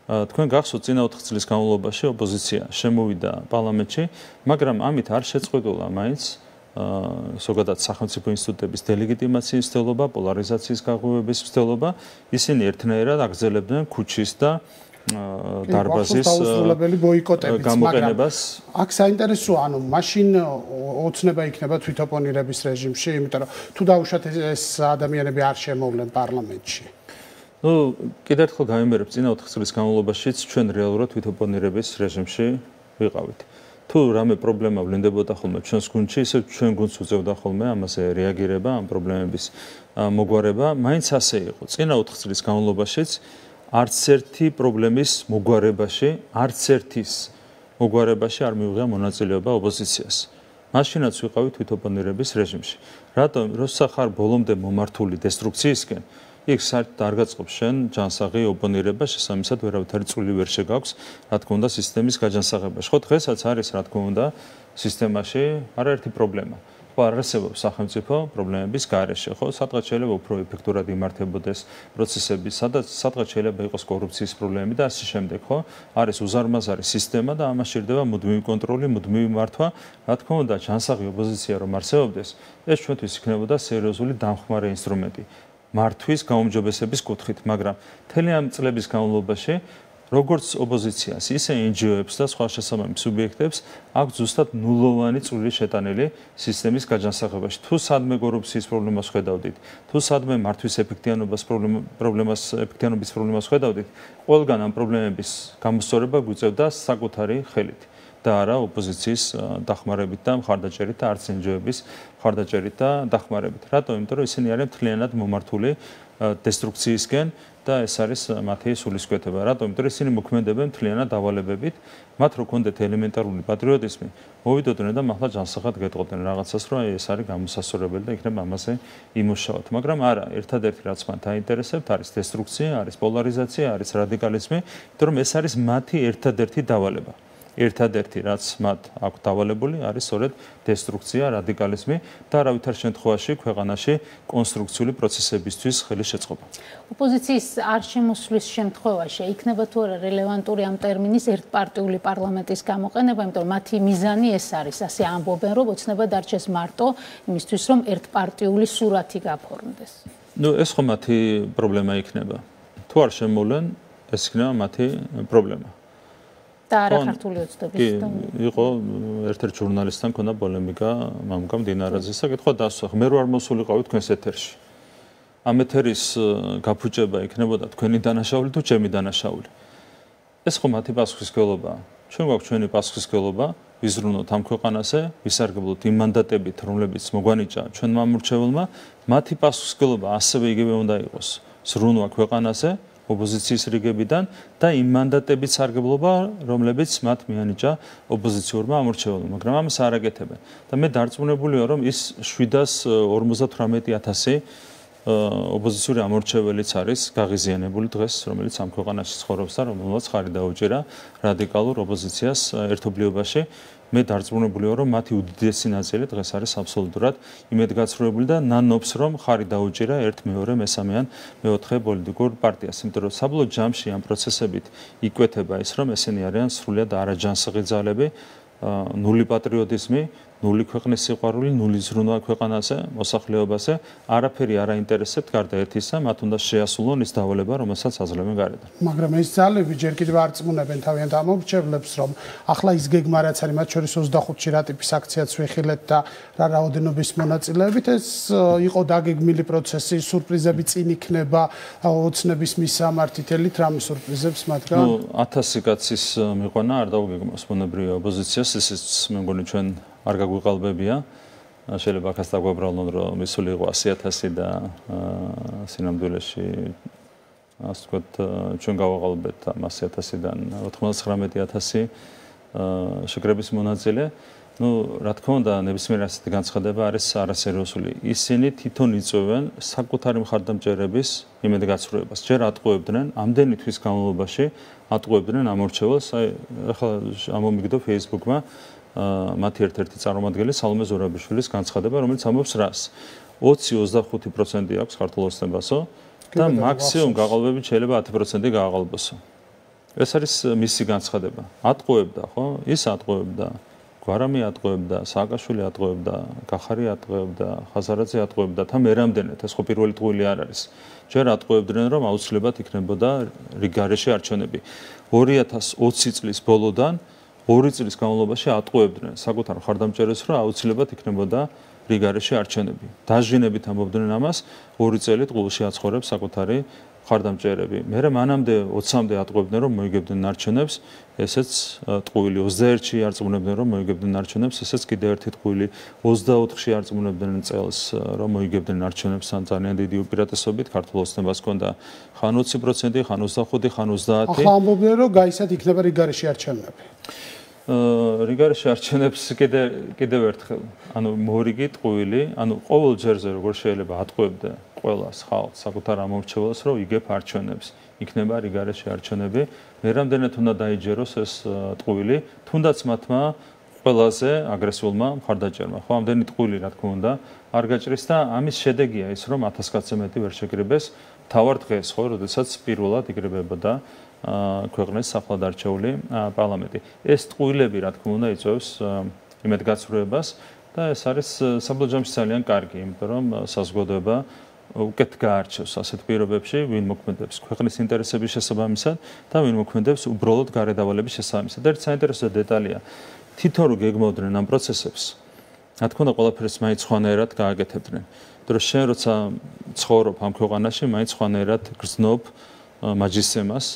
თქვენ გახსოვთ წინა 4 წლის განმავლობაში ოპოზიცია შემოვიდა პარლამენტში, მაგრამ ამით არ შეწყვეტილა მაინც ზოგადად სახელმწიფო ინსტიტუტების დელეგიტიმაციის მცდელობა, პოლარიზაციის გაღვივების მცდელობა, ისინი ერთნაირად აგრძელებდნენ ქუჩის და დარბაზის გამოყენებას. აქ საინტერესოა, ანუ მაშინ ოცნება იქნება თვითოპონირების რეჟიმში, იმიტომ რომ თუ დაუშვათ ეს ადამიანები არ შემოვლენ პარლამენტში. კიდევ ერთხელ გავიმერებ, წინა 4 წლის განმავლობაშიც ჩვენ რეალურად თვითოპონირების რეჟიმში ვიყავით. თუ რამე პრობლემა ვლინდებოდა ხოლმე ჩვენს გუნდში, ისე ჩვენ გუნდს უწევდა ხოლმე ამაზე რეაგირება, ამ პრობლემების მოგვარება, მაინც ასე იყო. წინა 4 წლის განმავლობაშიც არც ერთი პრობლემის მოგვარებაში, არც ერთის მოგვარებაში არ მიუღია მონაწილეობა ოპოზიციას. მაშინაც ვიყავით თვითოპონირების რეჟიმში. რატომ? როცა ხარ ბოლომდე მომართული დესტრუქციისკენ, იქ საერთოდ არ გაწყობს შენ ჯანსაღი ოპონირება, შესაბამისად ვერავითარი წვლილი ვერ შეგაქვს, რა თქმა უნდა, სისტემის გაჯანსაღებაში. ხო, დღესაც არის, რა თქმა უნდა, სისტემაში არაერთი პრობლემა. ხო, არ არსებობს სახელმწიფო პრობლემების გარეშე, ხო, სადღაც შეიძლება უფრო ეფექტურად იმართებოდეს პროცესები, სადღაც შეიძლება იყოს კორუფციის პრობლემები და ასე შემდეგ, ხო? არის უზარმაზარი სისტემა და ამას სჭირდება მუდმივი კონტროლი, მუდმივი მართვა. რა თქმა უნდა, ჯანსაღი ოპოზიცია რომ არსებობდეს, ეს ჩვენთვის იქნებოდა სერიოზული დამხმარე ინსტრუმენტი მართვის გაუმჯობესების კუთხით, მაგრამ მთელი ამ წლების განმავლობაში როგორც ოპოზიციას, ისე NGO-ებს და სხვა შესაბამის სუბიექტებს აქვს ზუსტად ნულოვანი წვლილი შეტანილი სისტემის გაჯანსაღებაში. თუ სადმე კორუფციის პრობლემას ხედავდით, თუ სადმე მართვის ეფექტიანობის პრობლემას ხედავდით, ყველგან ამ პრობლემების გამოსწორება გვიწევდა საკუთარი ხელით და არა ოპოზიციის დახმარებით და მხარდაჭერით და არც NGO-ების მხარდაჭერით და დახმარებით. რატომ? იმიტომ რომ ისინი არიან მთლიანად მომართული დესტრუქციისკენ და ეს არის მათი სულისკვეთება. რატომ? იმიტომ რომ ისინი მოქმედებენ მთლიანად დავალებებით, მათ რო ქონდეთ ელემენტარული პატრიოტიზმი, მოვიდოდნენ და მართლა ჯანსაღად გეტყოდნენ რაღაცას, რომ ეს არის გამოსასწორებელი და იქნება ამაზე იმუშაოთ. მაგრამ არა, ერთადერთი რაც მან დაინტერესებთ არის დესტრუქცია, არის პოლარიზაცია, არის რადიკალიზმი, იმიტომ რომ ეს არის მათი ერთადერთი დავალება. ერთადერთი რაც მათ აქვს დავალებული არის სწორედ დესტრუქცია, რადიკალიზმი და არავითარ შემთხვევაში ქვეყანაში კონსტრუქციული პროცესებისთვის ხელის შეწყობა. ოპოზიციის არ შემოსვლის შემთხვევაში იქნება თუ არა რელევანტური ამ ტერმინის ერთპარტიული პარლამენტის გამოყენება, იმიტომ რომ მათი მიზანი ეს არის, ასე ამბობენ, რომ ოცნება დარჩეს მარტო იმისთვის, რომ ერთპარტიული სურათი გაფორმდეს. ეს ხო მათი პრობლემა იქნება. თუ არ შემოვლენ, ეს იქნება მათი პრობლემა. და არა ქართული ოცნების და იყო ერთ-ერთ ჟურნალისტთან ქონდა პოლემიკა მამუკა მდინარაძის საკითხვა დასვა. მე რო არ მოსულიყავი თქვენს ეთერში. ამ ეთერის გაფუჭება იქნებოდა თქვენი დანაშაული თუ ჩემი დანაშაული. ეს ხო მათი პასუხისმგებლობაა. ჩვენ გვაქვს ჩვენი პასუხისმგებლობა, ვიზრუნოთ ამ ქვეყანაზე, ვისარგებლოთ იმ მანდატებით, რომლებიც მოგვანიჭა ჩვენმა მორჩეველმა, მათი პასუხისმგებლობა ასევე იგივე უნდა იყოს. ზრუნვა ქვეყანაზე ოპოზიციის რიგებიდან და იმ მანდატების სარგებლობა, რომლებიც მათ მიანიჭა ოპოზიციურმა ამორჩეველმა, მაგრამ ამას არ აკეთებენ. და მე დარწმუნებული ვარ, რომ ის 758,000 ოპოზიციური ამორჩეველიც არის გაღიზიანებული დღეს, რომელიც ამ ქვეყანაში ცხოვრობს და რომელსაც ხარი დაუჭირა რადიკალურ ოპოზიციას ერთობლიობაში. მე დარწმუნებული ვარ, რომ მათი უდიდესი ნაწილი დღეს არის აბსოლუტურად იმედგაცრუებული და ნანობს, რომ ხარი დაუჭირა ერთ, მეორე, მესამე ან მეოთხე პოლიტიკურ პარტიას. იმიტომ რომ საბოლოო ჯამში ამ პროცესებით იკვეთება ის, რომ ესენი არიან სრულიად არაჯანსაღი ძალები, ნული პატრიოტიზმი, ნული ქვეყნის სიყვარული, ნული ზრუნვა ქვეყანაზე, მოსახლეობაზე, არაფერი არ აინტერესებთ გარდა ერთისა, მათ უნდა შეასრულონ ის დავალება, რომელსაც აძლევენ გარედან. მაგრამ ეს ძალები ჯერ კიდევ არ წმუნებენ თავიანთ ამორჩევლებს, რომ ახლა ის გეგმა რაც არის, მათ შორის 25-ში რატიფის აქციაც ვიხილეთ და რა რაოდენობის მონაწილეებით, ეს იყო დაგეგმილი პროცესი, სურპრიზები წინ იქნება, ოცნების მისამართით, ელით რამე სურპრიზებს მათგან? 1000 კაცის მიყვანა არ დაუგეგმოს ბუნებრივი ოპოზიციას, ესეც მე მგონი ჩვენ არ გაგვიყალბებია. შეიძლება ახაც დაგვაბრალონ, რომ მისული იყო 100,000 და სინამდვილეში ასე ვთქვათ, ჩვენ გავაყალბეთ ამ 100,000-დან 99,000 შეკრების მონაწილე. Ну, რა თქმა უნდა, ნებისმიერ ასეთი განცხადება არის არასერიოზული. ისინი თვითონ იწვევენ საკუთარი მხარდამჭერების იმედგაცრუებას. ჯერ ატყუებდნენ ამდენი თვის განმავლობაში, ატყუებდნენ ამორჩეველს, აი ახლა ამომიგდო Facebook-მა მათი ერთ-ერთი წარმომადგენელი სალომე ზურაბიშვილის განცხადება, რომელიც ამბობს რას? 20-25% აქვს ქართულ ოცნებასო და მაქსიმუმ გაყალბებით შეიძლება 10% გააყალბოსო. ეს არის მისი განცხადება. ატყუებდა, ხო? ის ატყუებდა. გვარამი ატყუებდა, სააკაშვილი ატყუებდა, გახარი ატყუებდა, ხაზარაძე ატყუებდა, თან მერამდენეთ, ეს ხო პირველი ტყუილი არ არის. ჯერ ატყუებდნენ, რომ აუცილებლად იქნებოდა რიგარეში არჩევნები. 2020 წლის ბოლოდან 2 წლის განმავლობაში ატყუებდნენ საკუთარ მხარდამჭერებს, რომ აუცილებლად იქნებოდა რიგარეში არჩევნები. დაჟინებით ამბობდნენ ამას, 2 წელი ტყუილში აცხოვრებს საკუთარი მხარდამჭერები. მერე მანამდე 20-მდე ატყუებდნენ, რომ მოიგებდნენ არჩევნებს, ესეც ტყუილი 21-ში არწმუნებდნენ, რომ მოიგებდნენ არჩევნებს, ესეც კიდევ ერთი ტყუილი 24-ში არწმუნებდნენ წელს, რომ მოიგებდნენ არჩევნებს, ან ძალიან დიდი უპირატესობით ქართულ ოცნებას ჰქონდა ხან 20%, ხან 25, ხან 30. ახლა ამბობდნენ, რომ გაისად იქნება რიგარეში არჩევნები. რიგარეში არჩევნებს კიდევ ერთხელ, ანუ მორიგი ტყუილი, ანუ ყოველ ჯერზე როგორ შეიძლება ატყუებდა ყველას ხალხს საკუთარ ამორჩეველს, რომ იგებ არჩევნებს, იქნება რიგარეში არჩევნები, მერამდენეთ უნდა დაიჯეროს ეს ტყუილი, თუნდაც მათმა ყველაზე აგრესიულმა მხარდაჭერმა. ხო, ამდენი ტყუილი, რა თქმა უნდა, არ გაჭრის და ამის შედეგია ის, რომ 1000 კაცზე მეტი ვერ შეკრიბეს თავარ დღეს, ხო, როდესაც პირველად იკრიბებოდა ქვეყნის სახლად არჩეული პარლამენტი. ეს ტყუილები, რა თქმა უნდა, იწვევს იმედგაცრუებას და ეს არის საბოლოო ჯამში ძალიან კარგი, იმიტომ რომ საზოგადოება უკეთ გაარჩევს ასეთ პირობებში, ვინ მოქმედებს ქვეყნის ინტერესების შესაბამისად და ვინ მოქმედებს უბრალოდ გარედავალების შესაბამისად. ერთ საინტერესო დეტალია, თითო რო გეგმავდნენ ამ პროცესებს, რა თქმა უნდა, ყველაფერს მაინც ხვანაერად გააკეთებდნენ. იმიტომ რომ შენ როცა ცხოვრობ ამ ქვეყანაში, მაინც ხვანაერად გრძნობ მაჯისემას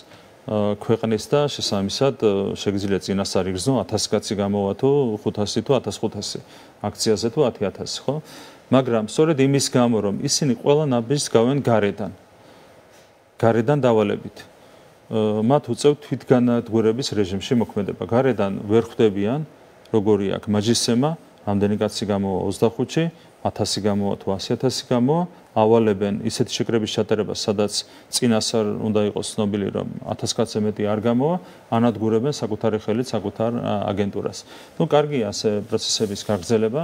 ქვეყნის და შესაბამისად შეგიძლია წინასწარ იგრძნო 1000 კაცი გამოვა თუ 500 თუ 1500 აქციაზე თუ 10000, ხო? მაგრამ სწორედ იმის გამო, რომ ისინი ყველა ნაბიჯს გავენ გარედან დავალებით. მათ უწევთ თვითგანადგურების რეჟიმში მოქმედება. გარედან ვერ ხვდებიან, როგორი აქვს მაჯისემა, რამდენი კაცი გამოვა 25-ში, 1000 გამოვა თუ 100000 გამოვა, ავალებენ ისეთი შეკრების ჩატარებას, სადაც წინასწარ უნდა იყოს ცნობილი, რომ 1000 კაცზე მეტი არ გამოვა, ანადგურებენ საკუთარი ხელით საკუთარ აგენტურას. ნუ კარგია ასე პროცესების გაგრძელება.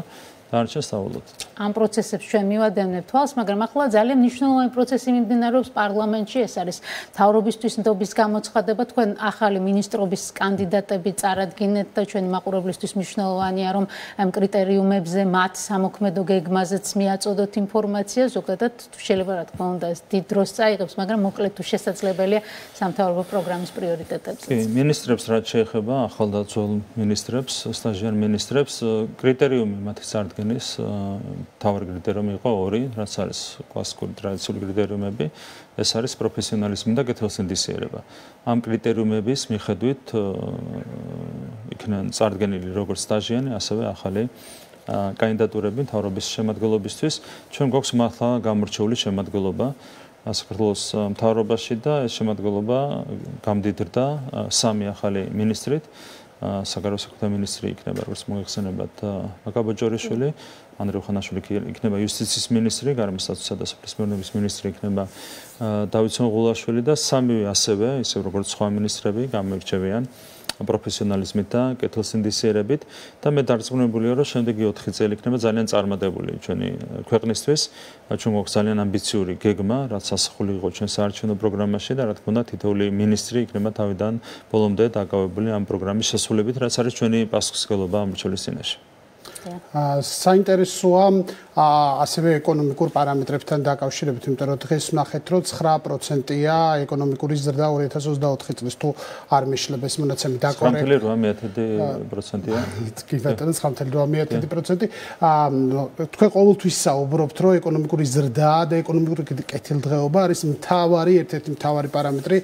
დარჩა სწავლოთ. ამ პროცესებს ჩვენ მივადევნებთ თვალს, მაგრამ ახლა ძალიან მნიშვნელოვანი პროცესი მიმდინარეობს პარლამენტში, ეს არის მთავრობისთვის ნდობის გამოცხადება. თქვენ ახალი მინისტრობის კანდიდატები წარადგინეთ და ჩვენი მაყურებლისთვის მნიშვნელოვანია, რომ ამ კრიტერიუმებზე მათ სამოქმედო გეგმაზეც მიაწოდოთ ინფორმაცია, ზოგადად შეიძლება რა თქმა უნდა ეს დიდ დროს წაიღებს, მაგრამ მოკლედ თუ შესაძლებელია სამთავრობო პროგრამის პრიორიტეტებზე. კი, მინისტრებს რაც შეეხება, ახალ და ძველ მინისტრებს, სტაჟიერ მინისტრებს, კრიტერიუმი მათი წარდგენის თავარი კრიტერიუმი იყო 2, რაც არის კლასიკური ტრადიციული კრიტერიუმები, ეს არის პროფესიონალიზმი და კეთილსინდისიერება. ამ კრიტერიუმების მიხედვით იქნენ წარდგენილი როგორც სტაჟიანი, ასევე ახალი კანდიდატურები მთავრობის შემადგენლობისთვის. ჩვენ გვაქვს მართლა გამორჩეული შემადგენლობა საქართველოს მთავრობაში და ეს შემადგენლობა გამდიდრდა 3 ახალი მინისტრით. საგარეო საქმეთა მინისტრი იქნება, როგორც მოიხსენებათ, მაკაბოჯორიშვილი, ანდრეი ხანაშვილი იქნება იუსტიციის მინისტრი, გარემო სტატუსისა და სოფლის მეურნეობის მინისტრი იქნება დავით სონღულაშვილი და 3-ვე ასევე, ისე როგორც სხვა მინისტრები გამოირჩევიან პროფესიონალიზმით და კეთილსინდისიერებით და მე დარწმუნებულია, რომ შემდეგი 4 წელი იქნება ძალიან წარმატებული ჩვენი ქვეყნისთვის. ჩვენ გვაქვს ძალიან ამბიციური გეგმა, რაც ასახული იყო ჩვენ საარჩევნო პროგრამაში და რა თქმა უნდა, თითოეული მინისტრი იქნება თავიდან ბოლომდე დაკავებული ამ პროგრამის შესრულებით, რაც არის ჩვენი პასუხისმგებლობა ამ მრჩევლის წინაშე. საინტერესოა ასევე ეკონომიკურ პარამეტრებთან დაკავშირებით, იმიტომ რომ დღეს ვნახეთ, რომ 9%-ია ეკონომიკური ზრდა 2024 წლის თუ არ მეშლება ეს მონაცემი დაკორექტ 9.8%-ია. კი ბატონო, 9.8%. თქვენ ყოველთვის საუბრობთ, რომ ეკონომიკური ზრდა და ეკონომიკური კეთილდღეობა არის ერთ-ერთი მთავარი პარამეტრი,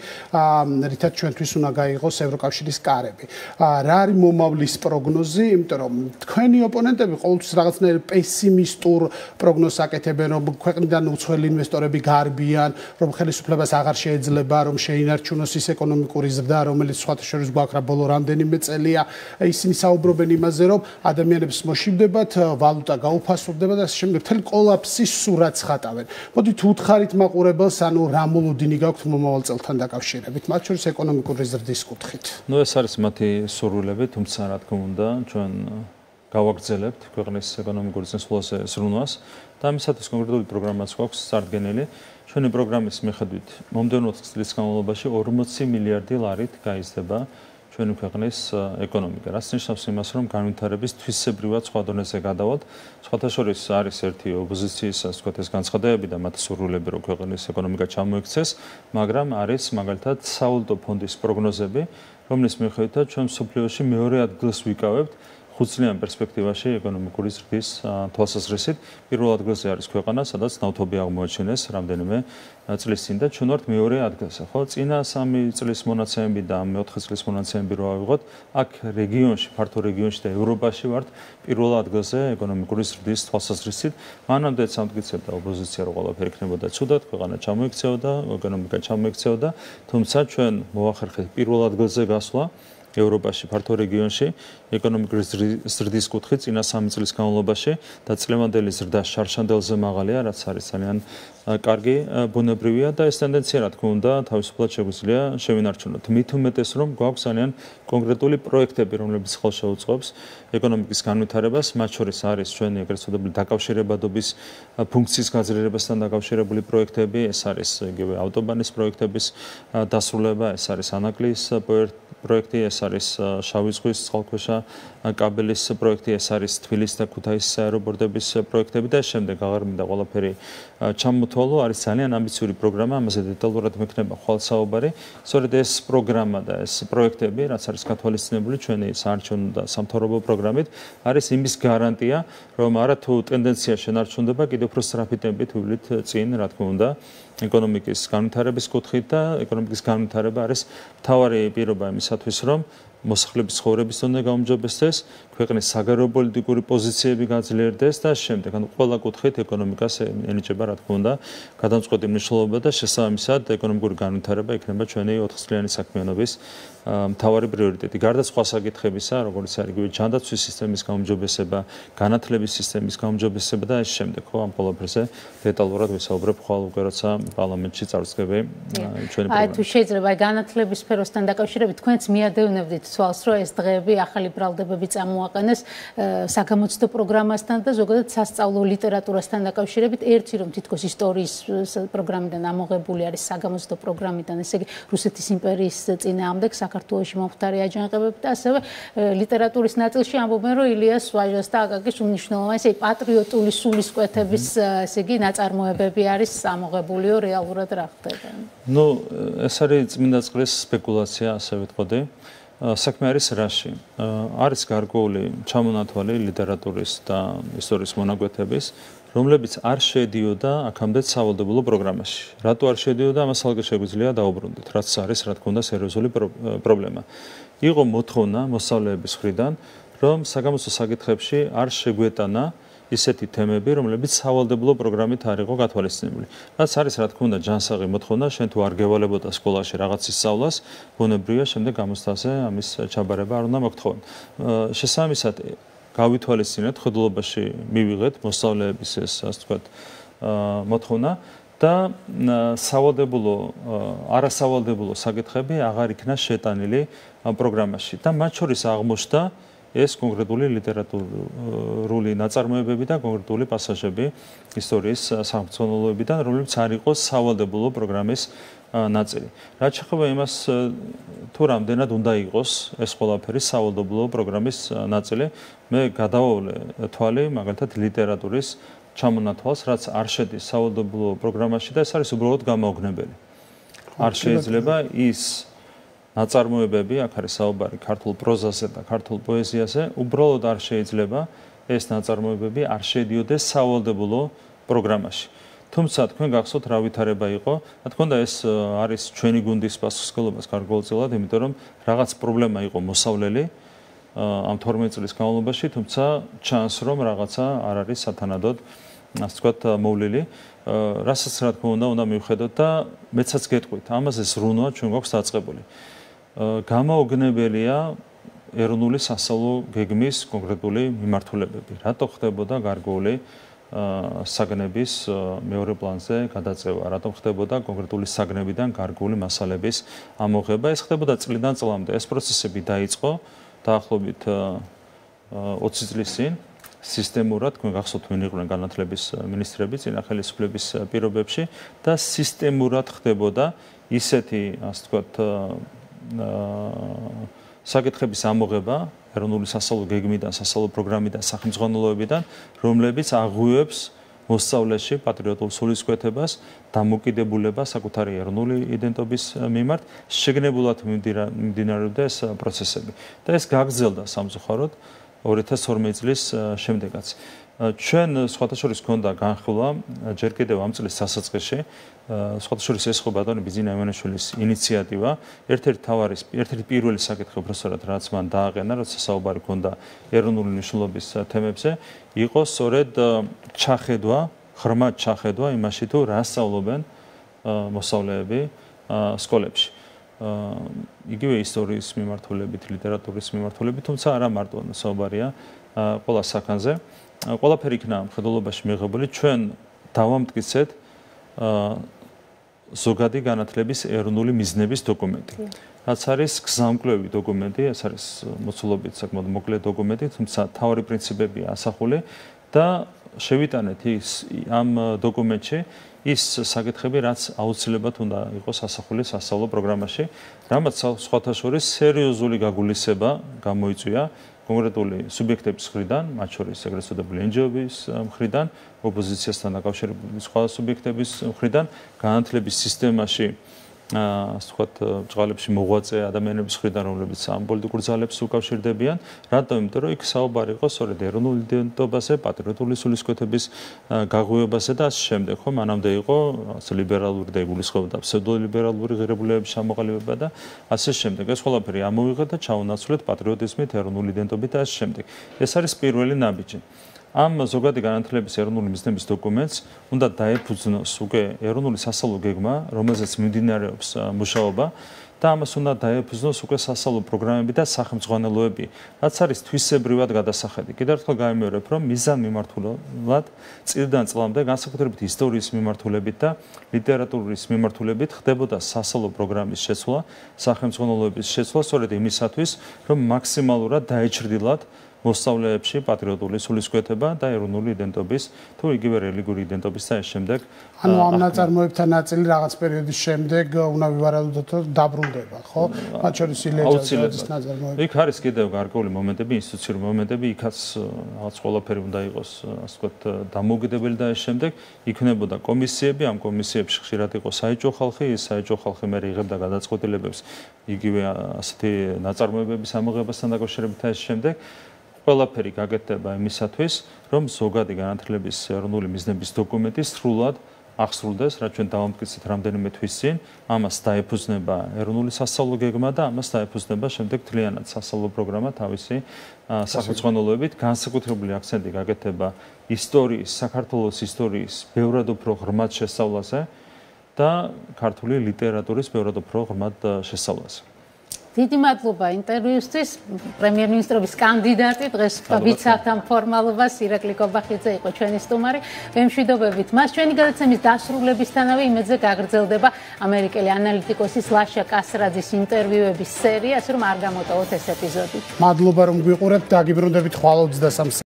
რითაც ჩვენთვის უნდა გაიღოს ევროკავშირის კარები. რა არის მომავლის პროგნოზი, იმიტომ რომ თქვენი ოპონენტი ოპონენტები ყოველთვის რაღაცნაირ პესიმისტურ პროგნოზს აკეთებენ, რომ ქვეყნიდან უცხოელი ინვესტორები გარბიან, რომ ხელისუფლებას აღარ შეიძლება რომ შეინარჩუნოს ის ეკონომიკური ზრდა, რომელიც სხვათა შორის გვაქვს რა ბოლო რამდენიმე წელია. ისინი საუბრობენ იმაზე, რომ ადამიანებს მოშიბდებათ, ვალუტა გაუფასოვდება და შემდეგ მთელი კოლაფსის სურათს ხატავენ. მოდით უთხარით მაყურებელს, ანუ რა მოლოდინი გაქვთ მომავალ წელთან დაკავშირებით, მათ შორის ეკონომიკური ზრდის კუთხით. ეს არის მათი სურვილები, თუმცა რა თქმა უნდა, ჩვენ გავაგრძელებთ ქვეყნის ეკონომიკური წინსვლაზე ზრუნვას და ამისათვის კონკრეტული პროგრამაც გვაქვს წარდგენილი. ჩვენი პროგრამის მიხედვით მომდევნო წლის განმავლობაში 40 მილიარდი ლარით გაიზრდება ჩვენი ქვეყნის ეკონომიკა. რაც ნიშნავს იმას, რომ განვითარების თვისებრივად სხვა დონეზე გადავალთ. სხვათა შორის არის ერთი ოპოზიციის, ასე ვთქვათ, ეს განცხადებები და მათი სურვილები, რომ ქვეყნის ეკონომიკა ჩამოექცეს, მაგრამ არის მაგალითად სავალუტო ფონდის პროგნოზები, რომლის მიხედვითაც ჩვენ მსოფლიოში მეორე ადგილს ვიკავებთ 5 წლიან პერსპექტივაში ეკონომიკური ზრდის თვალსაზრისით. პირველ ადგილზე არის ქვეყანა, სადაც ნავთობი აღმოაჩინეს რამდენიმე წლის წინ და ჩვენ ვართ მეორე ადგილზე. ხო, წინა 3 წლის მონაცემები და 4 წლის მონაცემები რო ავიღოთ, აქ რეგიონში, ფართო რეგიონში და ევროპაში ვართ პირველ ადგილზე ეკონომიკური ზრდის თვალსაზრისით. მანამდე სამტკიცებდა ოპოზიცია, რომ ყველაფერი იქნებოდა ცუდად, ქვეყანა ჩამოექცეოდა, ეკონომიკა ჩამოექცეოდა, თუმცა ჩვენ მოახერხეთ პირველ ადგილზე გასვლა ევროპაში, ფართო რეგიონში, ეკონომიკური ზრდის კუთხით წინა 3 წლის განმავლობაში და წლევანდელი ზრდა შარშანდელზე მაღალია, რაც არის ძალიან კარგი ბუნებრივია და ეს ტენდენცია, რა თქმა უნდა, თავისუფლად შეგვიძლია შევინარჩუნოთ. მით უმეტეს, რომ გვაქვს ძალიან კონკრეტული პროექტები, რომლებიც ხელშეუწყობს ეკონომიკის განვითარებას, მათ შორის არის ჩვენი ეგრეთ წოდებული დაკავშირებადობის ფუნქციის გაძლიერებასთან დაკავშირებული პროექტები, ეს არის იგივე ავტობანის პროექტების დასრულება, ეს არის ანაკლის პროექტი, ეს არის შავი ზღვის წყალქვეშა კაბელის პროექტი, ეს არის თბილისის და ქუთაისის აეროპორტების პროექტები და შემდეგ აღარ მინდა ყველაფერი ჩამოთვალო, არის ძალიან ამბიციური პროგრამა, ამაზე დეტალურად მექნება ხვალ საუბარი. სწორედ ეს პროგრამა და ეს პროექტები, რაც არის გათვალისწინებული ჩვენი საარჩევნო და სამთავრობო პროგრამით, არის იმის გარანტია, რომ არათუ ტენდენცია შენარჩუნდება, კიდევ უფრო სწრაფი ტემპით ვივლით წინ, რა თქმა უნდა, ეკონომიკის განვითარების კუთხით და ეკონომიკის განვითარება არის მთავარი პირობა იმისათვის, რომ მოსახლეობის ცხოვრების დონე გაუმჯობესდეს, ქვეყნის საგარეო პოლიტიკური პოზიციები გაძლიერდეს და შემდეგ, ანუ ყველა კუთხით ეკონომიკას ენიჭება, რა თქმა უნდა, გადამწყვეტი მნიშვნელობა და შესაბამისად ეკონომიკური განვითარება იქნება ჩვენი 4 წლიანი საქმიანობის მთავარი პრიორიტეტი. გარდა სხვა საკითხებისა, როგორც არის იგივე ჯანდაცვის სისტემის გაუმჯობესება, განათლების სისტემის გაუმჯობესება და ეს შემდეგ, ხო, ამ ყველაფერზე დეტალურად ვისაუბრებ ხვალ უკვე, როცა პარლამენტში წარსდგები ჩვენი პროგრამა. აი თუ შეიძლება განათლების სფეროსთან დაკავშირებით თქვენც მიადევნებდით თვალს, რომ ეს დღეები ახალი ბრალდებები წამოაყენეს საგამოცდო პროგრამასთან და ზოგადად სასწავლო ლიტერატურასთან დაკავშირებით. ერთი რომ თითქოს ისტორიის პროგრამიდან ამოღებული არის საგამოცდო პროგრამიდან, ესე იგი რუსეთის იმპერიის წინააღმდეგ საქართველოში მომხდარი აჯანყებები და ასევე ლიტერატურის ნაწილში ამბობენ, რომ ილიას ვაჟას და აკაკის უმნიშვნელოვანესი, ესე იგი პატრიოტული სულისკვეთების, ესე იგი ნაწარმოებები არის ამოღებულიო, რეალურად რა ხდება? ნუ ეს არის წმინდა წყლის სპეკულაცია, ასე ვიტყოდი. საქმე არის რაში? არის გარკვეული ჩამონათვალი ლიტერატურის და ისტორიის მონაკვეთების, რომლებიც არ შედიოდა აქამდე სავალდებულო პროგრამაში. რატო არ შედიოდა, ამას ალბათ შეგვიძლია დაუბრუნდეთ, რაც არის, რა თქმა უნდა, სერიოზული პრობლემა. იყო მოთხოვნა მოსწავლეების მხრიდან, რომ საგამოცდო საკითხებში არ შეგვეტანა ისეთი თემები, რომლებიც სავალდებულო პროგრამით არ იყო გათვალისწინებული. რაც არის, რა თქმა უნდა, ჯანსაღი მოთხოვნა, შენ თუ არ გევალებოდა სკოლაში რაღაცის სწავლას, ბუნებრივია, შემდეგ გამოცდაზე ამის ჩაბარება არ უნდა მოგთხოვონ. შესაბამისად, გავითვალისწინეთ, ხედულობაში მივიღეთ მოსწავლეების ეს, ასე ვთქვათ, მოთხოვნა და სავალდებულო, არასავალდებულო საკითხები აღარ იქნა შეტანილი ამ პროგრამაში და მათ შორის აღმოჩნდა ეს კონკრეტული ლიტერატურული ნაწარმოებები და კონკრეტული პასაჟები ისტორიის სამწუხაროებიდან, რომლებიც არ იყო სავალდებულო პროგრამის ნაწილი. რაც შეეხება იმას, თუ რამდენად უნდა იყოს ეს ყველაფერი სავალდებულო პროგრამის ნაწილი, მე გადავავლე თვალი მაგალითად ლიტერატურის ჩამონათვალს, რაც არ შედის სავალდებულო პროგრამაში და ეს არის უბრალოდ გამაოგნებელი. არ შეიძლება ის ნაწარმოებები, აქ არის საუბარი ქართულ პროზაზე და ქართულ პოეზიაზე, უბრალოდ არ შეიძლება ეს ნაწარმოებები არ შედიოდეს სავალდებულო პროგრამაში. თუმცა თქვენ გახსოვთ რა ვითარება იყო, რა თქმა უნდა ეს არის ჩვენი გუნდის პასუხისმგებლობას გარკვეულწილად, იმიტომ რომ რაღაც პრობლემა იყო მოსავლელი ამ 12 წლის განმავლობაში, თუმცა ჩანს რომ რაღაცა არ არის სათანადოდ ასე ვთქვათ მოვლილი, რასაც რა თქმა უნდა მივხედოთ და მეცაც გეტყვით, ამაზე ზრუნვა ჩვენ გვაქვს დაწყებული. Გამოუგნებელია ეროვნული სასწავლო გეგმის კონკრეტული მიმართულებები. რატო ხდებოდა გარკვეული საგნების მეორე პლანზე გადაწევა, რატომ ხდებოდა კონკრეტული საგნებიდან გარკვეული მასალების ამოღება. ეს ხდებოდა წლიდან წლამდე. ეს პროცესები დაიწყო დაახლოებით 20 წლის წინ სისტემურად, თქვენ გახსოვთ, ვინ იყვნენ განათლების მინისტრები წინა ხელისუფლების პირობებში და სისტემურად ხდებოდა ისეთი, ასე ვთქვათ, საკითხების ამოღება ეროვნული სასწავლო გეგმიდან, სასწავლო პროგრამიდან, სახელმძღვანელოებიდან, რომლებიც აღვივებს მოსწავლეში პატრიოტულ სულისკვეთებას, დამოკიდებულებას საკუთარი ეროვნული იდენტობის მიმართ, შეგნებულად მიმდინარეობდა ეს პროცესები. და ეს გაგრძელდა სამწუხაროდ 2012 წლის შემდეგაც. ჩვენ სხვათა შორის გქონდა განხილვა ჯერ კიდევ ამ წლის დასაწყისში, სხვათა შორის ეს ხო ბატონი ბიძინა ივანიშვილის ინიციატივა, ერთ-ერთი პირველი საკითხი უბრალოდ რაც მან დააყენა, როცა საუბარი ჰქონდა ეროვნული მნიშვნელობის თემებზე, იყო სწორედ ჩახედვა, ღრმად ჩახედვა იმაში თუ რა სწავლობენ მოსწავლეები სკოლებში. იგივე ისტორიის მიმართულებით, ლიტერატურის მიმართულებით, თუმცა არა მარტო საუბარია ყველა საქანზე. ყველაფერი იქნა მხედველობაში მიღებული, ჩვენ დავამტკიცეთ ზოგადი განათლების ეროვნული მიზნების დოკუმენტი. რაც არის გზამკვლევი დოკუმენტი, ეს არის მოცულობით საკმაოდ მოკლე დოკუმენტი, თუმცა მთავარი პრინციპებია ასახული და შევიტანეთ ამ დოკუმენტში ის საკითხები, რაც აუცილებლად უნდა იყოს ასახული სასწავლო პროგრამაში, რამაც სხვათა შორის სერიოზული გაგულისება გამოიწვია კონკრეტული სუბიექტების მხრიდან, მათ შორის ეგრეთ წოდებული NGO-ების მხრიდან, ოპოზიციასთან დაკავშირებული სხვა სუბიექტების მხრიდან, განათლების სისტემაში ასე ვთქვათ, ბრძოლებში მოღვაწე ადამიანების მხრიდან, რომლებიც ამ პოლიტიკურ ძალებს უკავშირდებიან, რატომ? იმიტომ რომ იქ საუბარი იყო სწორედ ეროვნულ იდენტობაზე, პატრიოტული სულისკვეთების გაღვივებაზე და ასე შემდეგ, ხო, მანამდე იყო ლიბერალური და იგულისხმებოდა ფსევდოლიბერალური ღირებულებების ჩამოყალიბება და ასე შემდეგ. ეს ყველაფერი ამოვიღეთ და ჩაუნაცვლეთ პატრიოტიზმით, ეროვნული იდენტობით და ასე შემდეგ. ეს არის პირველი ნაბიჯი. ამ ზოგადი განათლების ეროვნული მიზნების დოკუმენტს უნდა დაეფუძნოს უკვე ეროვნული სასწავლო გეგმა, რომელზეც მიმდინარეობს მუშაობა და ამას უნდა დაეფუძნოს უკვე სასწავლო პროგრამები და სახელმძღვანელოები, რაც არის თვისებრივად გადასახედი. კიდევ ერთხელ გამიმეორებ, რომ მიზანმიმართულად წლიდან წლამდე განსაკუთრებით ისტორიის მიმართულებით და ლიტერატურის მიმართულებით ხდებოდა სასწავლო პროგრამის შეცვლა, სახელმძღვანელოების შეცვლა სწორედ იმისათვის, რომ მაქსიმალურად დაეჩრდილათ მოსწავლეებში პატრიოტული სულისკვეთება და ეროვნული იდენტობის თუ იგივე რელიგიური იდენტობის და ეს შემდეგ. ანუ ამ ნაწარმოებთან ნაწილი რაღაც პერიოდის შემდეგ უნდა ვივარაუდოთ, რომ დაბრუნდება, ხო? მათ შორის ილეჯაძის ნაწარმოები. იქ არის კიდევ გარკვეული მომენტები, ინსტიტუციური მომენტები, იქაც რაღაც ყველაფერი უნდა იყოს, ასე ვთქვათ, დამოუკიდებელი და ეს შემდეგ იქნებოდა კომისიები, ამ კომისიებში ხშირად იყო საეჭვო ხალხი, ეს საეჭვო ხალხი მე იღებდა გადაწყვეტილებებს იგივე ასეთი ნაწარმოებების ამოღებასთან დაკავშირებით და ეს შემდეგ. ყველაფერი გაკეთდება იმისათვის, რომ ზოგადი განათლების ეროვნული მიზნების დოკუმენტი სრულად აღსრულდეს, რაც ჩვენ დავამტკიცეთ რამდენიმე თვის წინ, ამას დაეფუძნება ეროვნული სასწავლო გეგმა და ამას დაეფუძნება შემდეგ მთლიანად სასწავლო პროგრამა თავისი სახელმძღვანელოებით, განსაკუთრებული აქცენტი გაკეთება ისტორიის, საქართველოს ისტორიის ბევრად უფრო ღრმად შესწავლაზე და ქართული ლიტერატურის ბევრად უფრო ღრმად შესწავლაზე. დიდი მადლობა ინტერვიუსთვის. პრემიერ-მინისტრობის კანდიდატი დღეს ვიცათ-ამ ფორმალობას ირაკლი კობახიძე იყო ჩვენი სტუმარი. ვემშვიდობებით მას. ჩვენი გადაცემის დასრულებისთანავე იმედზე გაგრძელდება ამერიკელი ანალიტიკოსის ლაშა კასრაძის ინტერვიუების სერია, ასე რომ არ გამოტოვოთ ეს ეპიზოდი. მადლობა რომ გვიყურებთ, დაგიბრუნდებით ხვალ 23